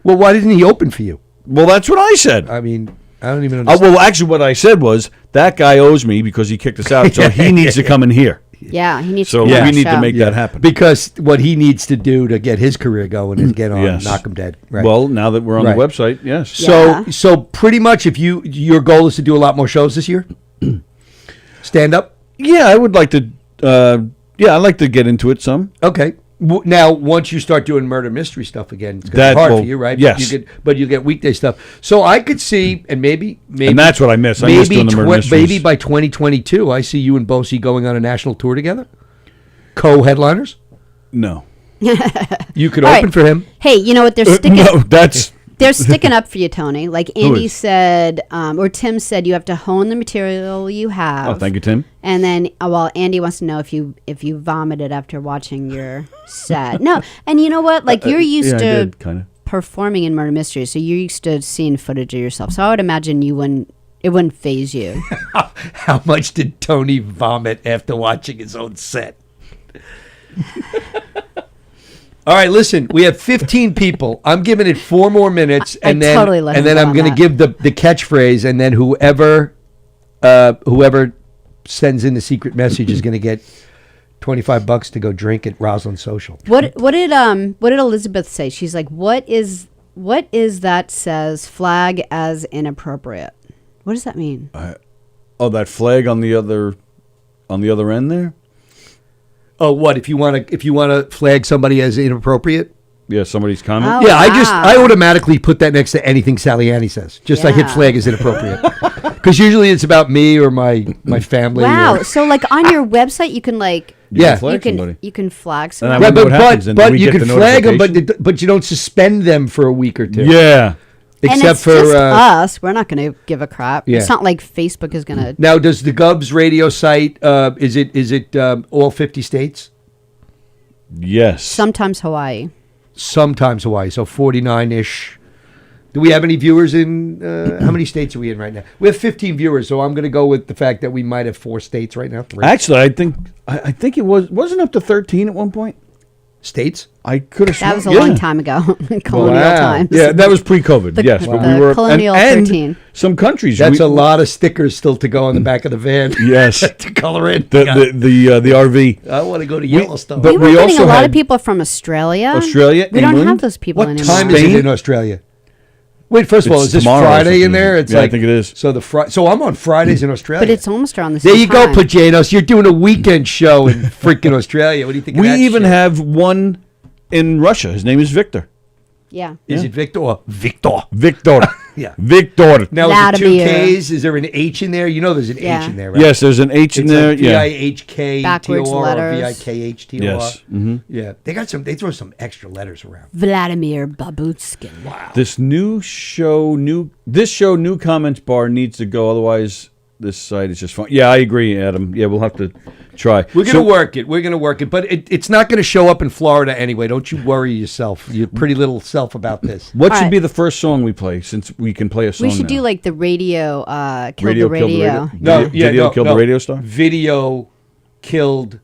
Well, why didn't he open for you? Well, that's what I said. I mean, I don't even understand. Well, actually, what I said was that guy owes me because he kicked us out, so he needs to come in here. Yeah, he needs So to. we come on need the to show. make that happen. Because what he needs to do to get his career going is get on Yes. Knockem Dead. Right. Well, now that we're on Right. the website, yes. So pretty much, if your goal is to do a lot more shows this year, stand up. Yeah, I would like to. I'd like to get into it some. Okay. Now, once you start doing murder mystery stuff again, it's going to That be hard will- for you, right? yes. But you get weekday stuff. So I could see, and maybe, And that's what I miss. I miss doing the murder mysteries. maybe by 2022, I see you and Bosie going on a national tour together, co-headliners. No. You could All open right. for him. Hey, you know what? They're sticking. No, that's They're sticking up for you, Tony. Like Andy is? said, or Tim said, you have to hone the material you have. Oh, thank you, Tim. And then, well, Andy wants to know if you vomited after watching your set. No, and you know what? Like you're used yeah, I to did, kind of. performing in murder mysteries, so you're used to seeing footage of yourself. So I would imagine it wouldn't phase you. How much did Tony vomit after watching his own set? All right, listen, we have 15 people. I'm giving it 4 more minutes, and then totally let and him then go I'm on going to that. give the catchphrase, and then whoever sends in the secret message is going to get $25 to go drink at Roslyn Social. What did Elizabeth say? She's like, what is that says flag as inappropriate? What does that mean? That flag on the other end there. Oh, what if you want to flag somebody as inappropriate? Yeah, somebody's comment. Oh, Yeah, wow. I automatically put that next to anything Saliani says. Just I hit Yeah. flag is inappropriate. Because usually it's about me or my family. Wow. or- So like on your website, you can like Yeah. Flag somebody. you can flag And someone. I wonder Right, what happens, and do but we you get can the flag them, notification? but you don't suspend them for a week or two. Yeah. And Except it's for just us. We're not going to give a crap. Yeah. It's not like Facebook is going to. Now, does the Govs radio site is it all 50 states? Yes. Sometimes Hawaii. Sometimes Hawaii, so 49-ish. Do we have any viewers in, how many states are we in right now? We have 15 viewers, so I'm going to go with the fact that we might have 4 states right now. 3 Actually, I think it wasn't up to 13 at one point. states. I could have. That was a long time ago. Colonial times. Yeah, that was pre-COVID. The- yes, but the we were colonial and 13. Some countries. That's a lot of stickers still to go on the back of the van. Yes, to color in. the RV. I want to go to Yellowstone. But We were we getting also a lot had of people from Australia. Australia, We don't England. have those people What anymore. time is it Spain? in Australia? Wait, first of all, It's is this tomorrow or Friday in something, there? isn't it? It's Yeah, I like think it is. So I'm on Fridays in Australia. But it's almost around the there same you time. go, Pajanos. You're doing a weekend show in freaking Australia. What do you think? We of that even shit? have one in Russia. His name is Victor. Yeah. Is it Victor or Victor? Victor. Yeah. Victor. Now, is it 2 Vladimir. Ks? Is there an H in there? You know there's an Yeah. H in there, right? Yes, there's an H in It's there. like Yeah. V-I-H-K-T-O-R Backwards or letters. V-I-K-H-T-O-R. Yes. Mm-hmm. Yeah. They throw some extra letters around. Vladimir Babutskin. Wow. This new comments bar needs to go. Otherwise, this site is just fun. Yeah, I agree, Adam. Yeah, we'll have to try. We're going to work it. We're going to work it. But it's not going to show up in Florida anyway. Don't you worry yourself, your pretty little self, about this. What All should right. be the first song we play, since we can play a song We should now? do like the radio, kill Radio the killed the radio. radio? No, Video- video killed the radio star? Video killed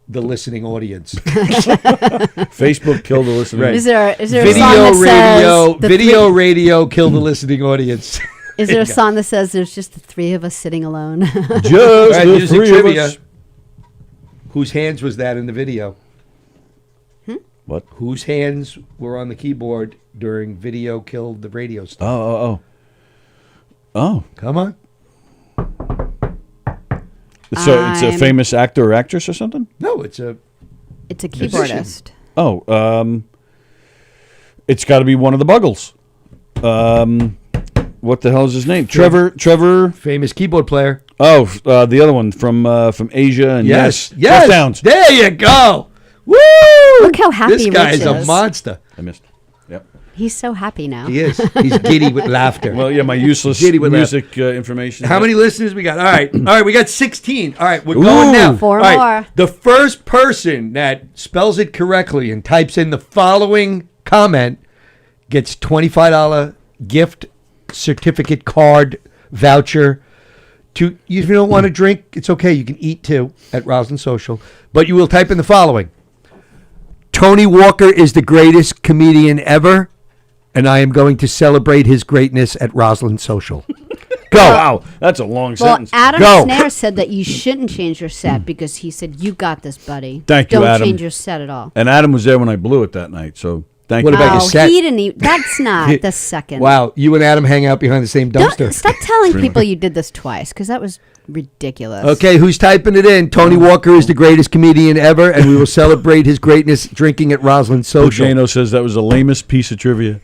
the listening audience. Facebook killed the listener. Right. Is there a Video song that radio, says the video three- radio killed the listening audience. Is there a song that says there's just the 3 of us sitting alone? Just All right, the music 3 trivia. of us. Whose hands was that in the video? What? Whose hands were on the keyboard during Video Killed the Radio Star? Oh. Come on. So it's a I'm- famous actor or actress or something? No, it's a It's a keyboardist. Oh, it's got to be one of the Buggles. What the hell is his name? Trevor. famous keyboard player. Oh, the other one from Asia and Yes. Jeff Downs. There you go. Woo! Look how happy This guy Rich is a is. monster. I missed. Yep. He's so happy now. He is. He's giddy with laughter. Well, yeah, my useless Giddy with music information. How many listeners we got? All right. All right, we got 16. All right, we're Ooh. going now. 4 All right, more. the first person that spells it correctly and types in the following comment gets $25 gift certificate card voucher. If you don't want to drink, it's okay. You can eat too at Roslyn Social. But you will type in the following. Tony Walker is the greatest comedian ever, and I am going to celebrate his greatness at Roslyn Social. Go. Wow, that's a long Well, sentence. Adam Go. Snare said that you shouldn't change your set because he said, you got this, buddy. Thank you, Don't Adam. change your set at all. And Adam was there when I blew it that night, so thank What you. about your set? He didn't even, that's not the second. Wow, you and Adam hang out behind the same dumpster. Don't, stop telling people you did this twice because that was ridiculous. Okay, who's typing it in? Tony Walker is the greatest comedian ever, and we will celebrate his greatness drinking at Roslyn Social. Jano says that was the lamest piece of trivia.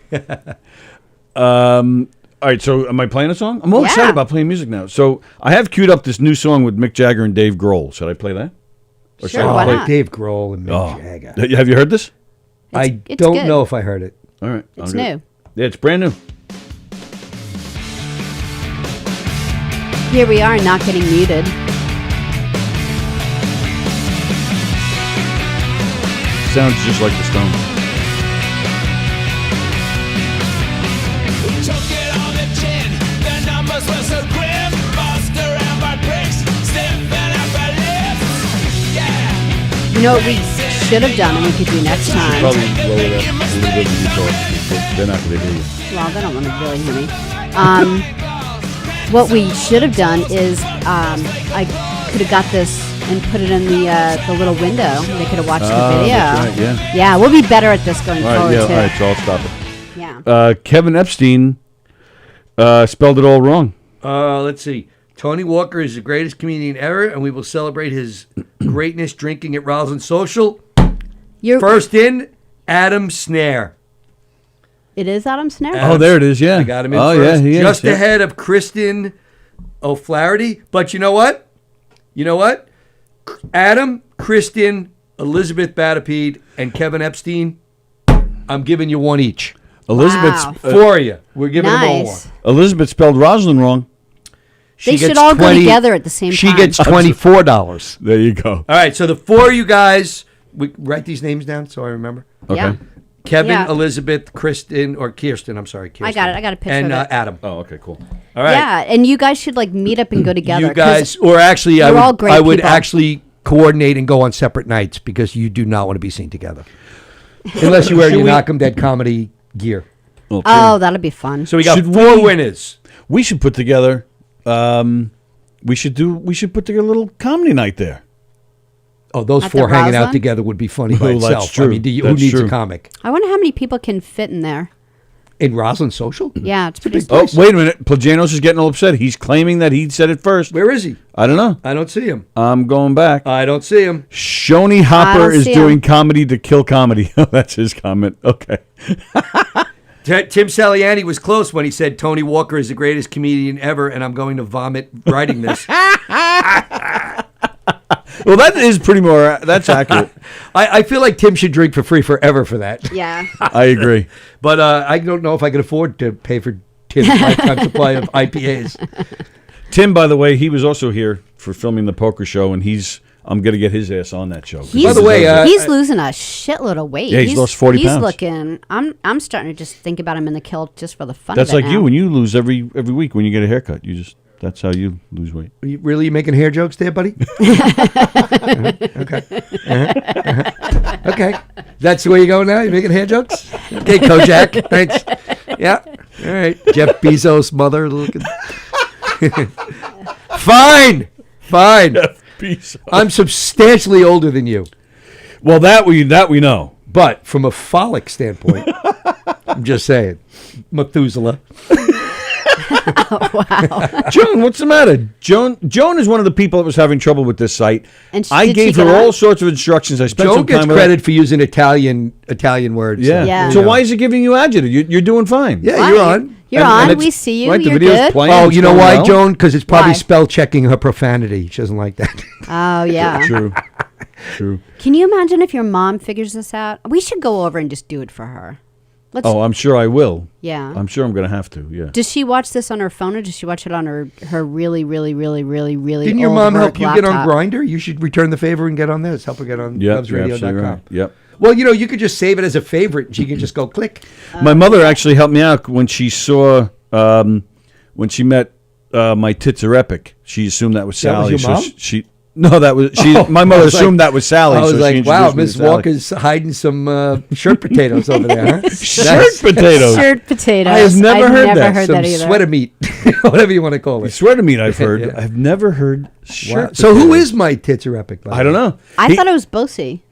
All right, so am I playing a song? I'm all Yeah. excited about playing music now. So I have queued up this new song with Mick Jagger and Dave Grohl. Should I play that? Or Sure, should I why play- not? Dave Grohl and Mick Jagger. Have you heard this? I it's don't good. know if I heard it. All right. It's I'll do it. new. Yeah, it's brand new. Here we are, not getting muted. Sounds just like the Stones. You know what we should have done and we could do next time? Probably lower that a little bit when you talk. They're not going to hear you. Well, they don't want to really hear me. What we should have done is I could have got this and put it in the little window. They could have watched the video. That's right, Yeah, we'll be better at this going forward, too. All right, so I'll stop it. Yeah. Kevin Epstein spelled it all wrong. Let's see. Tony Walker is the greatest comedian ever, and we will celebrate his greatness drinking at Roslyn Social. First in, Adam Snare. It is Adam Snare? Oh, there it is, yeah. I got him in first. first. Yeah, he Just is, ahead of Kristen O'Flaherty. But you know what? Adam, Kristen, Elizabeth Batapede, and Kevin Epstein, I'm giving you one each. Elizabeth's for you. We're giving them all one. Elizabeth spelled Rosalind wrong. They should all go together at the same time. She gets $24. There you go. All right, so the four of you guys, we write these names down so I remember. Okay. Yeah. Kevin, Yeah. Elizabeth, Kirsten, I'm sorry, Kirsten. I got it. I got a picture and of it. Adam. Oh, okay, cool. All right. Yeah, and you guys should meet up and go together. You guys, or actually, I you're all would, great I would people. actually coordinate and go on separate nights because you do not want to be seen together. Unless you wear your Knockem Dead comedy gear. Oh, that'll be fun. So we got four winners. We should put together. We should put together a little comedy night there. Oh, those At four the hanging out Roslyn? together would be funny by Well, that's itself. true. I mean, who That's needs true. a comic? I wonder how many people can fit in there. In Roslyn Social? Yeah, it's pretty Oh, wait a minute. Plajanos is getting all upset. He's claiming that he said it first. Where is he? I don't know. I don't see him. I'm going back. I don't see him. Shoni Hopper don't is see doing him. comedy to kill comedy. That's his comment. Okay. Tim Saliani was close when he said Tony Walker is the greatest comedian ever, and I'm going to vomit writing this. Well, that is that's accurate. I feel like Tim should drink for free forever for that. Yeah. I agree. But I don't know if I can afford to pay for Tim's lifetime supply of IPAs. Tim, by the way, he was also here for filming the poker show, and I'm going to get his ass on that show. He's losing a shitload of weight. Yeah, he's lost 40 pounds. He's looking. I'm starting to just think about him in the kilt just for the fun That's of it like now. you when you lose every week when you get a haircut. That's how you lose weight. Are you really making hair jokes there, buddy? Okay. Okay. That's the way you go now? You're making hair jokes? Okay, Kojak. Thanks. Yeah. All right. Jeff Bezos' mother looking. Fine. I'm substantially older than you. Well, that we know. But from a phallic standpoint, I'm just saying, Methuselah. Wow. Joan, what's the matter? Joan is one of the people that was having trouble with this site. And I gave her all sorts of instructions. I spent Joan some gets time with credit for using Italian words. Yeah. Yeah. So why is it giving you adjective? You're doing fine. Yeah, Fine. you're on. You're And on. it's- We see you. right, the You're video's good. playing. Oh, It's you know going why, well. Joan? Because it's probably Why? spell checking her profanity. She doesn't like that. Oh yeah. True. Can you imagine if your mom figures this out? We should go over and just do it for her. Let's. Oh, I'm sure I will. Yeah. I'm sure I'm going to have to. Yeah. Does she watch this on her phone or does she watch it on her really Didn't your old mom work help you get on laptop? Grinder? You should return the favor and get on this. Help her get on Yep. You're absolutely loves.radio.com. right. Yep. Well, you could just save it as a favorite and she can just go click. My mother actually helped me out when she saw when she met My Tits Are Epic. She assumed that was That was Sally. your so mom? she No, that was she. Oh, my mother I was assumed like- that was Sally. I was so like, she wow, introduced me to Miss Sally. Walker's hiding some shirt potatoes over there. Huh? Shirt potatoes. Shirt potatoes. I have never I've heard never that. heard Some that either. sweater meat, whatever you want to call it. Sweater meat. I've heard. Yeah. I've never heard Wow. shirt. So who potatoes. is My Tits Are Epic? By the I don't way? know. I thought it was Bosie.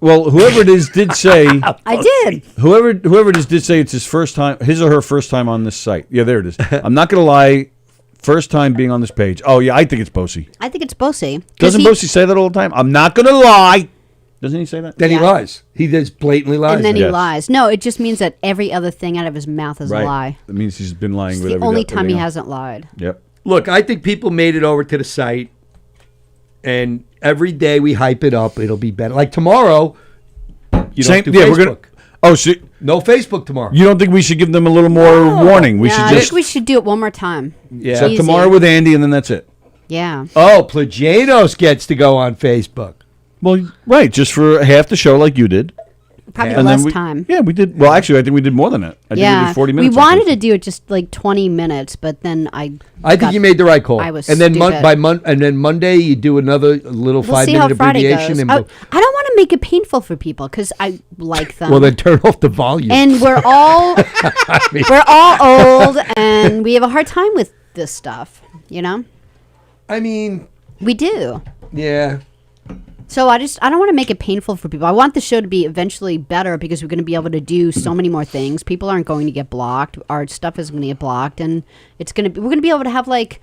Well, whoever it is did say. I did. Whoever it is did say it's his first time, his or her first time on this site. Yeah, there it is. I'm not gonna lie. First time being on this page. Oh yeah, I think it's Bosie. I think it's Bosie. Doesn't Bosie say that all the time? I'm not gonna lie. Doesn't he say that? Then Yeah. he lies. He just blatantly lies. And then he Yes. lies. No, it just means that every other thing out of his mouth is a lie. That means he's been lying It's with the only everything time he else. hasn't lied. Yep. Look, I think people made it over to the site, and every day we hype it up, it'll be better. Like tomorrow, you don't do we're Facebook. gonna. Oh, so No Facebook tomorrow. you don't think we should give them a little more warning? We No, should I just think we should do it one more time. Yeah. so Easy. tomorrow with Andy, and then that's it. Yeah. Oh, Plajanos gets to go on Facebook. Well, right, just for half the show, like you did. Probably And then less we- time. Yeah, we did. Well, actually, I think we did more than that. I think we did 40 minutes. We wanted to do it just like 20 minutes, but then I think you made the right call. I was and then stupid. and then Monday you do another little We'll see 5-minute how Friday abbreviation. goes. And I don't want to make it painful for people because I like them. well, then turn off the volume. And we're all mean- we're all old, and we have a hard time with this stuff. You know. I mean, we do. Yeah. So I don't want to make it painful for people. I want the show to be eventually better because we're going to be able to do so many more things. People aren't going to get blocked. Our stuff is going to get blocked, and it's going to be. We're going to be able to have like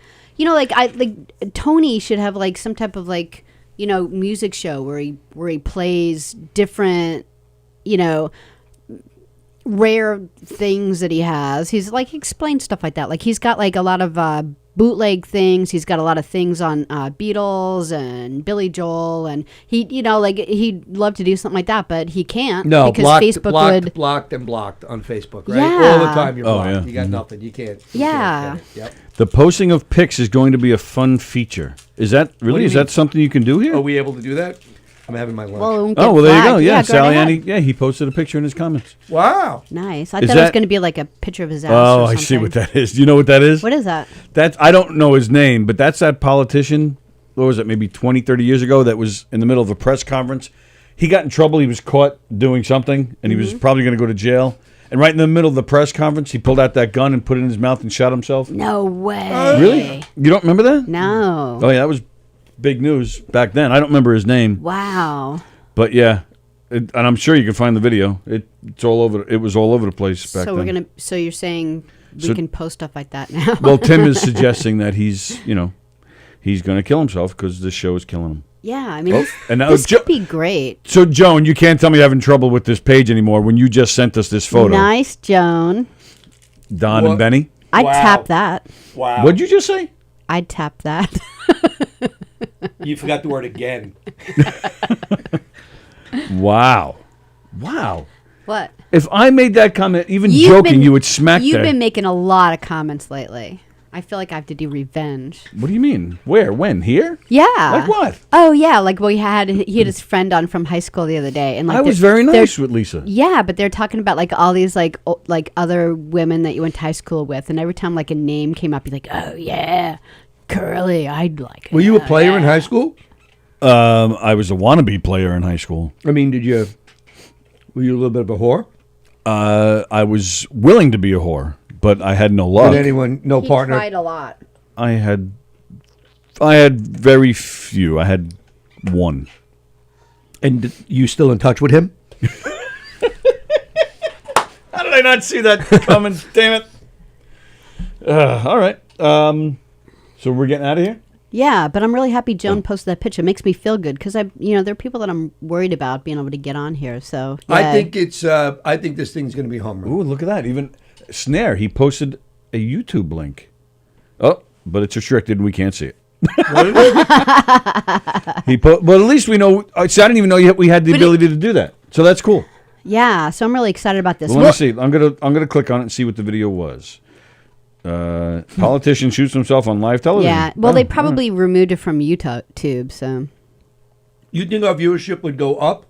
Tony should have like some type of like music show where he plays different rare things that he has. He's like he explains stuff like that. Like he's got like a lot of bootleg things. He's got a lot of things on Beatles and Billy Joel, and he'd love to do something like that, but he can't because Facebook would blocked on Facebook, right? Yeah. All the time you're Oh, blocked. yeah. You got nothing. You can't. Yeah. Yep. The posting of pics is going to be a fun feature. Is that What do really? you Is mean? that something you can do here? Are we able to do that? I'm having my lunch. Well, Oh, well, there you go. Yeah, go Sally ahead. Annie. Yeah, he posted a picture in his comments. Wow. Nice. I Is thought it was that- going to be like a picture of his ass. Oh, or I see something. what that is. Do you know what that is? What is that? That's I don't know his name, but that's that politician. What was it? Maybe 20, 30 years ago. That was in the middle of a press conference. He got in trouble. He was caught doing something, and he was probably going to go to jail. And right in the middle of the press conference, he pulled out that gun and put it in his mouth and shot himself. No way. Really? You don't remember that? No. Oh yeah, that was big news back then. I don't remember his name, Wow. but yeah, and I'm sure you can find the video. It's all over. It was all over the place back So then. we're gonna. So you're saying we So- can post stuff like that now? Well, Tim is suggesting that he's going to kill himself because this show is killing him. Yeah, I mean, Oh, this, and now this Jo- could be great. So Joan, you can't tell me you're having trouble with this page anymore when you just sent us this photo. Nice, Joan. Don What? and Benny. I'd Wow. tap that. Wow. What'd you just say? I'd tap that. You forgot the word again. Wow. What? If I made that comment, even joking, you would smack You've that. been making a lot of comments lately. I feel like I have to do revenge. What do you mean? Where? When? Here? Yeah. Like what? Oh yeah, like he had his friend on from high school the other day, and like I was they're- very they're- nice with Lisa. Yeah, but they're talking about like all these like other women that you went to high school with, and every time like a name came up, you're like, oh yeah, Curly, I'd like. Were you a player in high school? I was a wannabe player in high school. I mean, were you a little bit of a whore? I was willing to be a whore, but I had no luck. Did anyone, no He partner? tried a lot. I had very few. I had one. And you still in touch with him? How did I not see that coming? Damn it! All right. So we're getting out of here. Yeah, but I'm really happy Joan posted that picture. It makes me feel good because there are people that I'm worried about being able to get on here. So I yay. think this thing's going to be home run. Ooh, look at that! Even Snare, he posted a YouTube link. Oh, but it's restricted and we can't see it. But at least we know. See, I didn't even know we had the ability to do that. So that's cool. Yeah, so I'm really excited about this. Well, let me see. I'm gonna click on it and see what the video was. Politician shoots himself on live television. Yeah, well, Oh, they all right. probably removed it from YouTube, so. You think our viewership would go up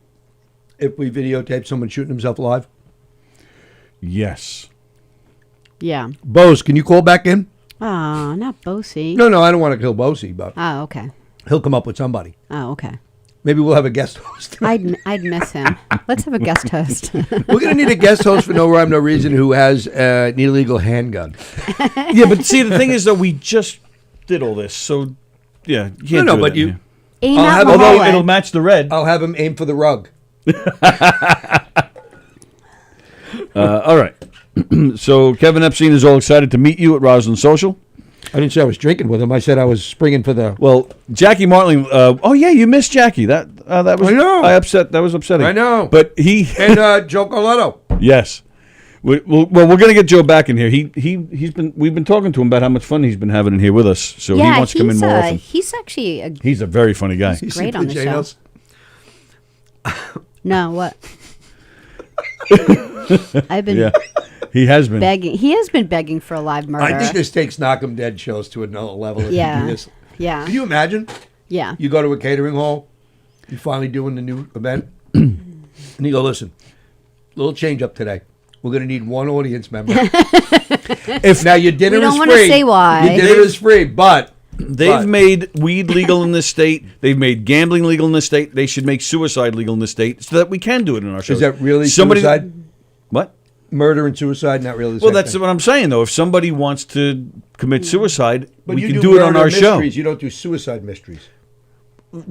if we videotaped someone shooting himself live? Yes. Yeah. Bose, can you call back in? Oh, not Bosie. No, I don't want to kill Bosey, but Oh, okay. he'll come up with somebody. Oh, okay. Maybe we'll have a guest host. I'd miss him. Let's have a guest host. We're going to need a guest host for no rhyme, no reason who has an illegal handgun. Yeah, but see, the thing is, though, we just did all this, so yeah, you can't No, do but that you- here. Aim I'll at have the him- Although hallway. it'll match the red. I'll have him aim for the rug. All right. So Kevin Epstein is all excited to meet you at Roslyn Social. I didn't say I was drinking with him. I said I was springing for the... Well, Jackie Martling. Oh yeah, you missed Jackie. That was. I know. That was upsetting. I know. But he And Joe Carletto. yes. We're gonna get Joe back in here. We've been talking to him about how much fun he's been having in here with us. So he wants to come in more often. He's actually a He's a very funny guy. You Great see on the show. Janos? no what. I've been Yeah, he has been. begging. He has been begging for a live murder. I think this takes Knockem Dead shows to another level. if you Yeah. do this. Yeah. Can you imagine? Yeah. You go to a catering hall, you're finally doing the new event, and you go, listen, Little change up today. We're going to need one audience member. If now your dinner We don't is wanna free, say why. your dinner is free, but They've made weed legal in this state. They've made gambling legal in this state. They should make suicide legal in this state so that we can do it in our shows. Is that really suicide? What? Murder and suicide, not really the Well, same that's thing. what I'm saying, though. If somebody wants to commit suicide, But we you can do it on murder our show. mysteries. You don't do suicide mysteries.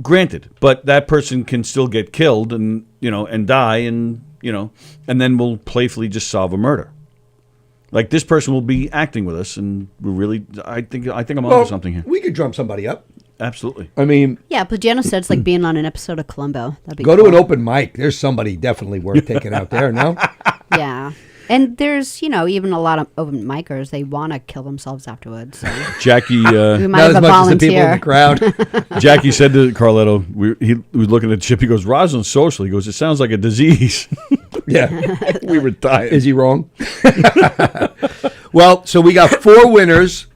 Granted, but that person can still get killed and and die, and and then we'll playfully just solve a murder. Like this person will be acting with us, and we're really. I think I'm onto something here. We could drum somebody up. Absolutely. I mean, Yeah, Plagano said it's like being on an episode of Columbo. That'd be go cool. to an open mic. There's somebody definitely worth taking out there. No. Yeah. And there's, even a lot of open micers. They want to kill themselves afterwards. So. Jackie. We might Not have as a much as the people in the volunteer. crowd. Jackie said to Carletto, he was looking at Chip. He goes, "Rosalind's social." He goes, "It sounds like a disease." Yeah. We were dying. Is he wrong? Well, so we got 4 winners.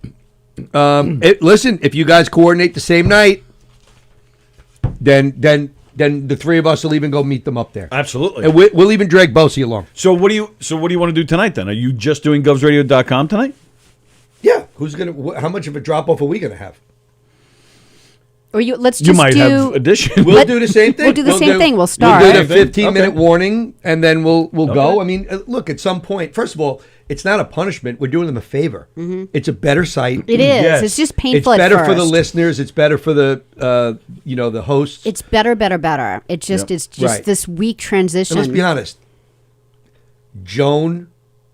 Listen, if you guys coordinate the same night, then the 3 of us will even go meet them up there. Absolutely. And we'll even drag Bosie along. So what do you want to do tonight then? Are you just doing govsradio.com tonight? Yeah. How much of a drop off are we gonna have? Or let's just You might do. have addition. We'll do the same thing. We'll do the same thing. We'll start. We'll do the Same thing. 15-minute Okay. warning, and then we'll go. Okay. I mean, look, at some point, first of all, it's not a punishment. We're doing them a favor. It's a better site. It is. Yes. It's just It's painful better at for the first. listeners. It's better for the the hosts. It's better. It's just Right. this weak transition. And let's be honest. Joan,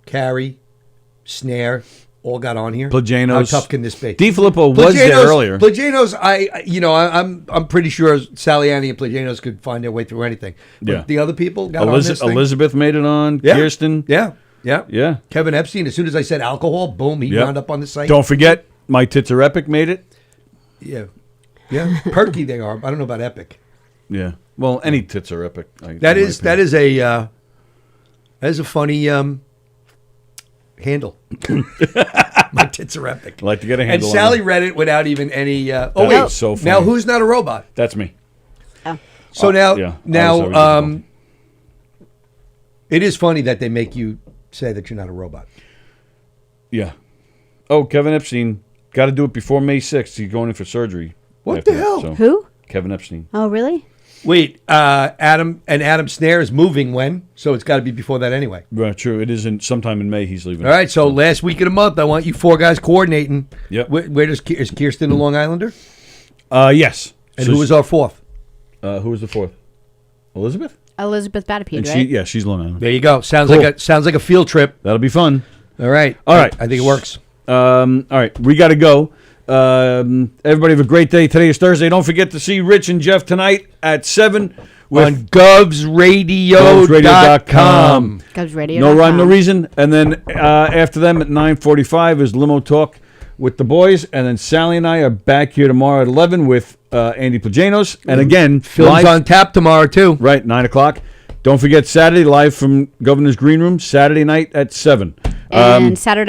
Carrie, Snare, all got on here. Plagano's. How tough can this be? DeFilippo was there earlier. Plagano's, I'm pretty sure Sallie, Annie, and Plagano's could find their way through anything. But Yeah. the other people got on this thing. Elizabeth made it on. Yeah. Kirsten. Yeah. Yeah. Kevin Epstein, as soon as I said alcohol, boom, he Yeah. wound up on the site. Don't forget, My Tits Are Epic made it. Yeah. Perky they are. I don't know about epic. Yeah. Well, any tits are epic. That is a funny handle. My tits are epic. I'd like to get a And handle on Sallie it. read it without even any. That wait. is so funny. Now who's not a robot? That's me. So yeah. now it is funny that they make you say that you're not a robot. Yeah. Oh, Kevin Epstein. Got to do it before May 6th. He's going in for surgery. What after the that, hell? so. Who? Kevin Epstein. Oh, really? Wait, Adam Snare is moving when? So it's got to be before that anyway. Right, true. It is sometime in May he's leaving. All right, so last week of the month, I want you 4 guys coordinating. Yep. Where is Kirsten a Long Islander? Yes. And who was our 4th? Who was the 4th? Elizabeth? Elizabeth Batapede, And right? she's Long Island. There you go. Sounds Cool. like a field trip. That'll be fun. All right. All right. I think it works. All right. We got to go. Everybody have a great day. Today is Thursday. Don't forget to see Rich and Jeff tonight at 7 On govsradio.com. GovsRadio.com. No rhyme, no reason. And then after them at 9:45 is Limo Talk with the boys. And then Sallie and I are back here tomorrow at 11 with Andy Plajanos. And again, Film's live, on tap tomorrow, too. right, 9 o'clock. Don't forget Saturday, live from Governor's Green Room, Saturday night at 7. And Saturday